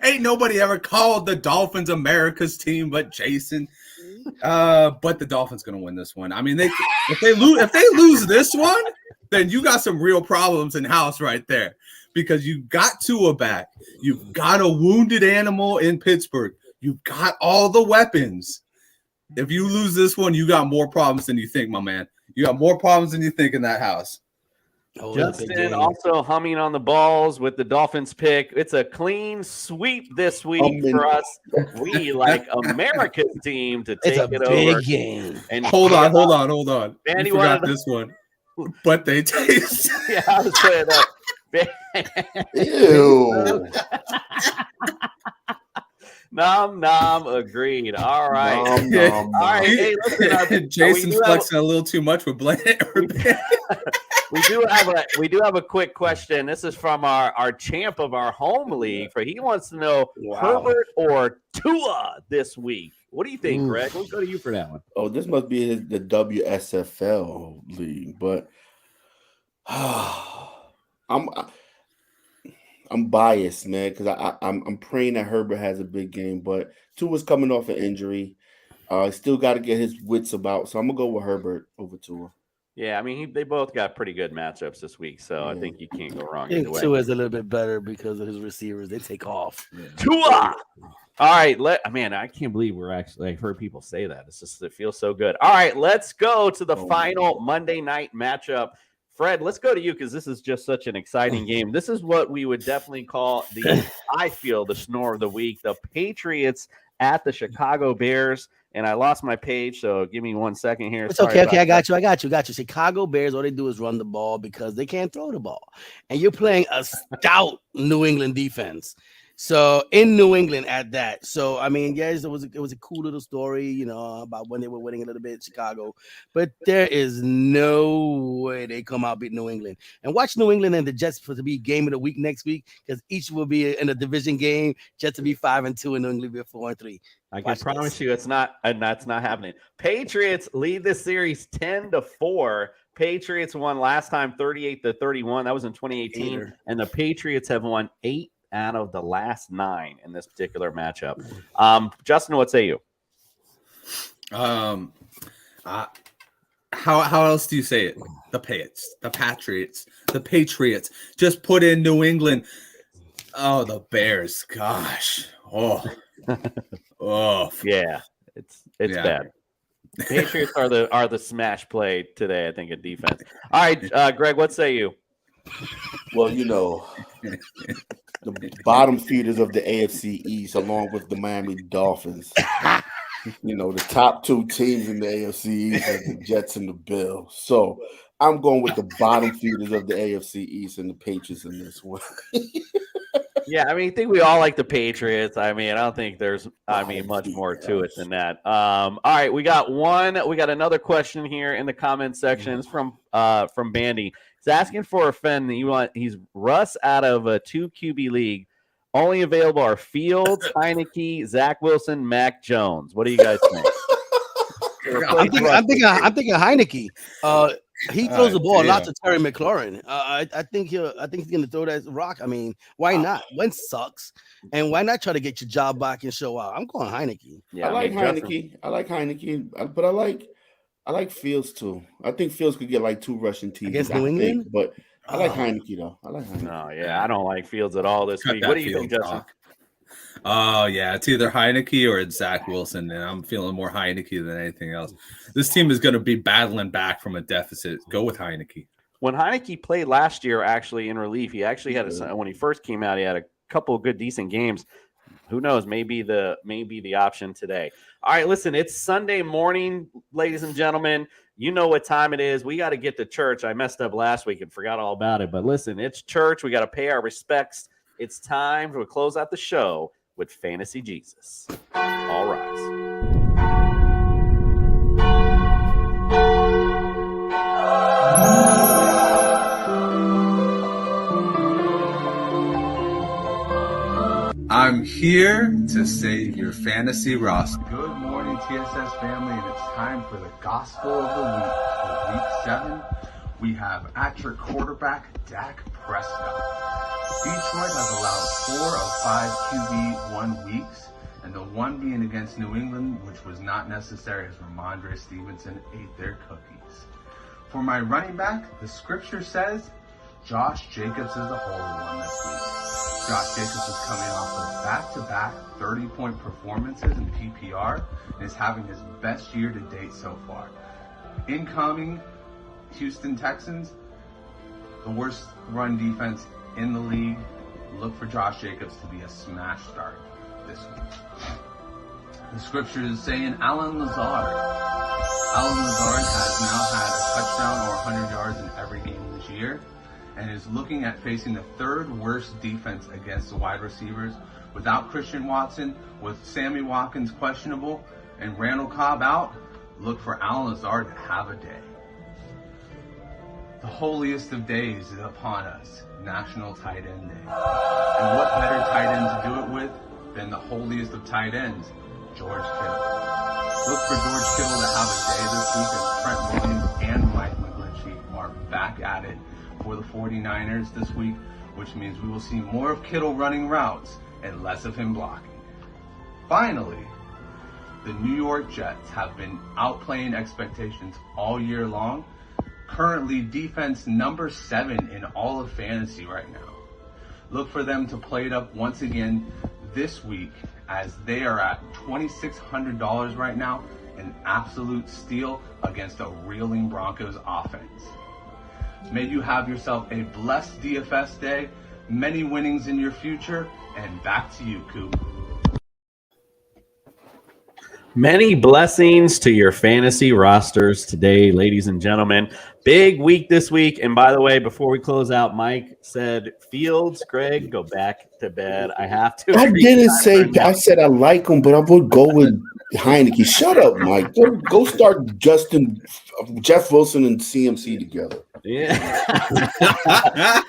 Speaker 3: Ain't nobody ever called the Dolphins America's team but Jason. But the Dolphins gonna win this one. I mean, if they lose this one, then you got some real problems in house right there, because you got Tua back. You've got a wounded animal in Pittsburgh. You've got all the weapons. If you lose this one, you got more problems than you think, my man. You got more problems than you think in that house.
Speaker 2: Oh,
Speaker 1: Justin also humming on the balls with the Dolphins pick. It's a clean sweep this week for us. We like America's team to take it over.
Speaker 2: Game.
Speaker 1: And
Speaker 3: hold on.
Speaker 1: Manny
Speaker 3: You forgot this one. But they taste.
Speaker 1: Yeah, I was playing that.
Speaker 4: Ew.
Speaker 1: Nom agreed. All right.
Speaker 4: Nom.
Speaker 1: All right. Hey, listen,
Speaker 3: Jason's flexing a little too much with Blaine.
Speaker 1: We do have a quick question. This is from our champ of our home league. He wants to know Herbert or Tua this week. What do you think, Greg? We'll go to you for that one.
Speaker 4: Oh, this must be the WSFL league, but I'm biased, man, because I'm praying that Herbert has a big game, but Tua's coming off an injury. Still got to get his wits about, so I'm gonna go with Herbert over Tua.
Speaker 1: Yeah, I mean, they both got pretty good matchups this week, so I think you can't go wrong.
Speaker 2: I think
Speaker 1: either way.
Speaker 2: Tua is a little bit better because of his receivers. They take off.
Speaker 1: Tua! All right, man, I can't believe I've heard people say that. It feels so good. All right, let's go to the final Monday night matchup. Fred, let's go to you because this is just such an exciting game. This is what we would definitely call the snore of the week. The Patriots at the Chicago Bears. And I lost my page, so give me 1 second here.
Speaker 2: It's okay. I got you. Chicago Bears, all they do is run the ball because they can't throw the ball. And you're playing a stout New England defense. So in New England at that. So, I mean, yes, it was a cool little story, about when they were winning a little bit in Chicago. But there is no way they come out beat New England. And watch New England and the Jets to be game of the week next week, because each will be in a division game. Jets to be 5-2 and New England be 4-3.
Speaker 1: I can promise you that's not happening. Patriots lead this series 10-4. Patriots won last time 38-31. That was in 2018. And the Patriots have won 8 out of the last 9 in this particular matchup. Justin, what say you?
Speaker 3: How else do you say it? The Patriots. Just put in New England. Oh, the Bears. Gosh. Oh.
Speaker 1: Yeah. It's bad. Patriots are the smash play today, I think, in defense. All right, Greg, what say you?
Speaker 4: Well, the bottom feeders of the AFC East, along with the Miami Dolphins. The top 2 teams in the AFC East are the Jets and the Bills. So I'm going with the bottom feeders of the AFC East and the Patriots in this one.
Speaker 1: Yeah, I mean, I think we all like the Patriots. I mean, I don't think there's, much more to it than that. All right, we got another question here in the comment section. It's from Bandy. He's asking for a friend that he's Russ out of a 2 QB league. Only available are Fields, Heineke, Zach Wilson, Mac Jones. What do you guys think?
Speaker 2: I'm thinking Heineke. He throws the ball a lot to Terry McLaurin. I think he's going to throw that rock. I mean, why not? Wentz sucks, and why not try to get your job back and show out? I'm going Heineke.
Speaker 4: Yeah, I like Heineke, but I like Fields too. I think Fields could get like 2 rushing TDs
Speaker 2: against New England,
Speaker 4: but I like Heineke though.
Speaker 1: No, yeah, I don't like Fields at all this week. What do you think, Justin?
Speaker 3: Oh, yeah, it's either Heineke or it's Zach Wilson, and I'm feeling more Heineke than anything else. This team is going to be battling back from a deficit. Go with Heineke.
Speaker 1: When Heineke played last year, actually in relief, he actually had when he first came out, he had a couple of good, decent games. Who knows? Maybe the option today. All right, listen, it's Sunday morning, ladies and gentlemen. You know what time it is. We got to get to church. I messed up last week and forgot all about it. But listen, it's church. We got to pay our respects. It's time to close out the show with Fantasy Jesus. All rise.
Speaker 3: I'm here to save your fantasy roster.
Speaker 15: Good morning, TSS family, and it's time for the Gospel of the Week. For Week 7, we have at your quarterback, Dak Prescott. Detroit has allowed 4 of 5 QB1 weeks, and the one being against New England, which was not necessary as Ramondre Stevenson ate their cookies. For my running back, the scripture says Josh Jacobs is the holy one this week. Josh Jacobs is coming off of back-to-back 30-point performances in PPR and is having his best year to date so far. Incoming Houston Texans, the worst run defense in the league. Look for Josh Jacobs to be a smash start this week. The scripture is saying Allen Lazard. Allen Lazard has now had a touchdown or 100 yards in every game this year and is looking at facing the third worst defense against the wide receivers. Without Christian Watson, with Sammy Watkins questionable, and Randall Cobb out, look for Allen Lazard to have a day. The holiest of days is upon us, National Tight End Day. And what better tight end to do it with than the holiest of tight ends, George Kittle. Look for George Kittle to have a day this week as Trent Williams and Mike McGlinchey are back at it for the 49ers this week, which means we will see more of Kittle running routes and less of him blocking. Finally, the New York Jets have been outplaying expectations all year long. Currently defense number 7 in all of fantasy right now. Look for them to play it up once again this week as they are at $2,600 right now, an absolute steal against a reeling Broncos offense. May you have yourself a blessed DFS day, many winnings in your future, and back to you, Coop.
Speaker 1: Many blessings to your fantasy rosters today, ladies and gentlemen. Big week this week. And by the way, before we close out, Mike said, Fields, Greg, go back to bed. I have to.
Speaker 4: I didn't say, I said I like him, but I would go with Heineke. Shut up, Mike. Go start Jeff Wilson and CMC together.
Speaker 1: Yeah.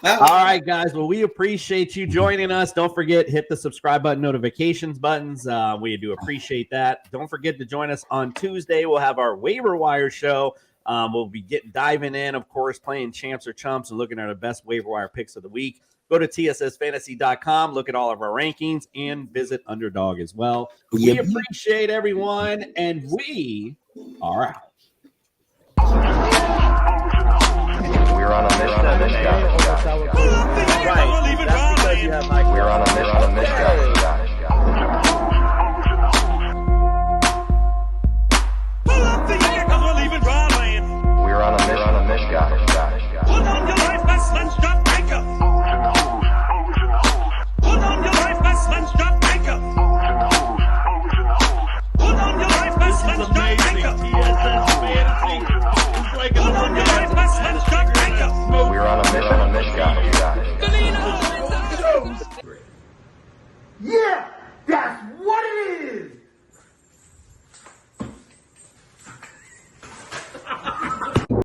Speaker 1: All right, guys. Well, we appreciate you joining us. Don't forget, hit the subscribe button, notifications buttons. We do appreciate that. Don't forget to join us on Tuesday. We'll have our waiver wire show. We'll be diving in, of course, playing champs or chumps and looking at our best waiver wire picks of the week. Go to tssfantasy.com, look at all of our rankings, and visit Underdog as well. We appreciate everyone, and we are out.
Speaker 16: We're on a mission. Right. That's because you have Mike. We're on a mission. We're on a mission, guys. Put on your life vest, let's stop breaker. Put on your life vest, let's stop breaker. Put on your life vest, let's stop breaker. Put on your life vest, let's stop breaker. We're on a mission, guys.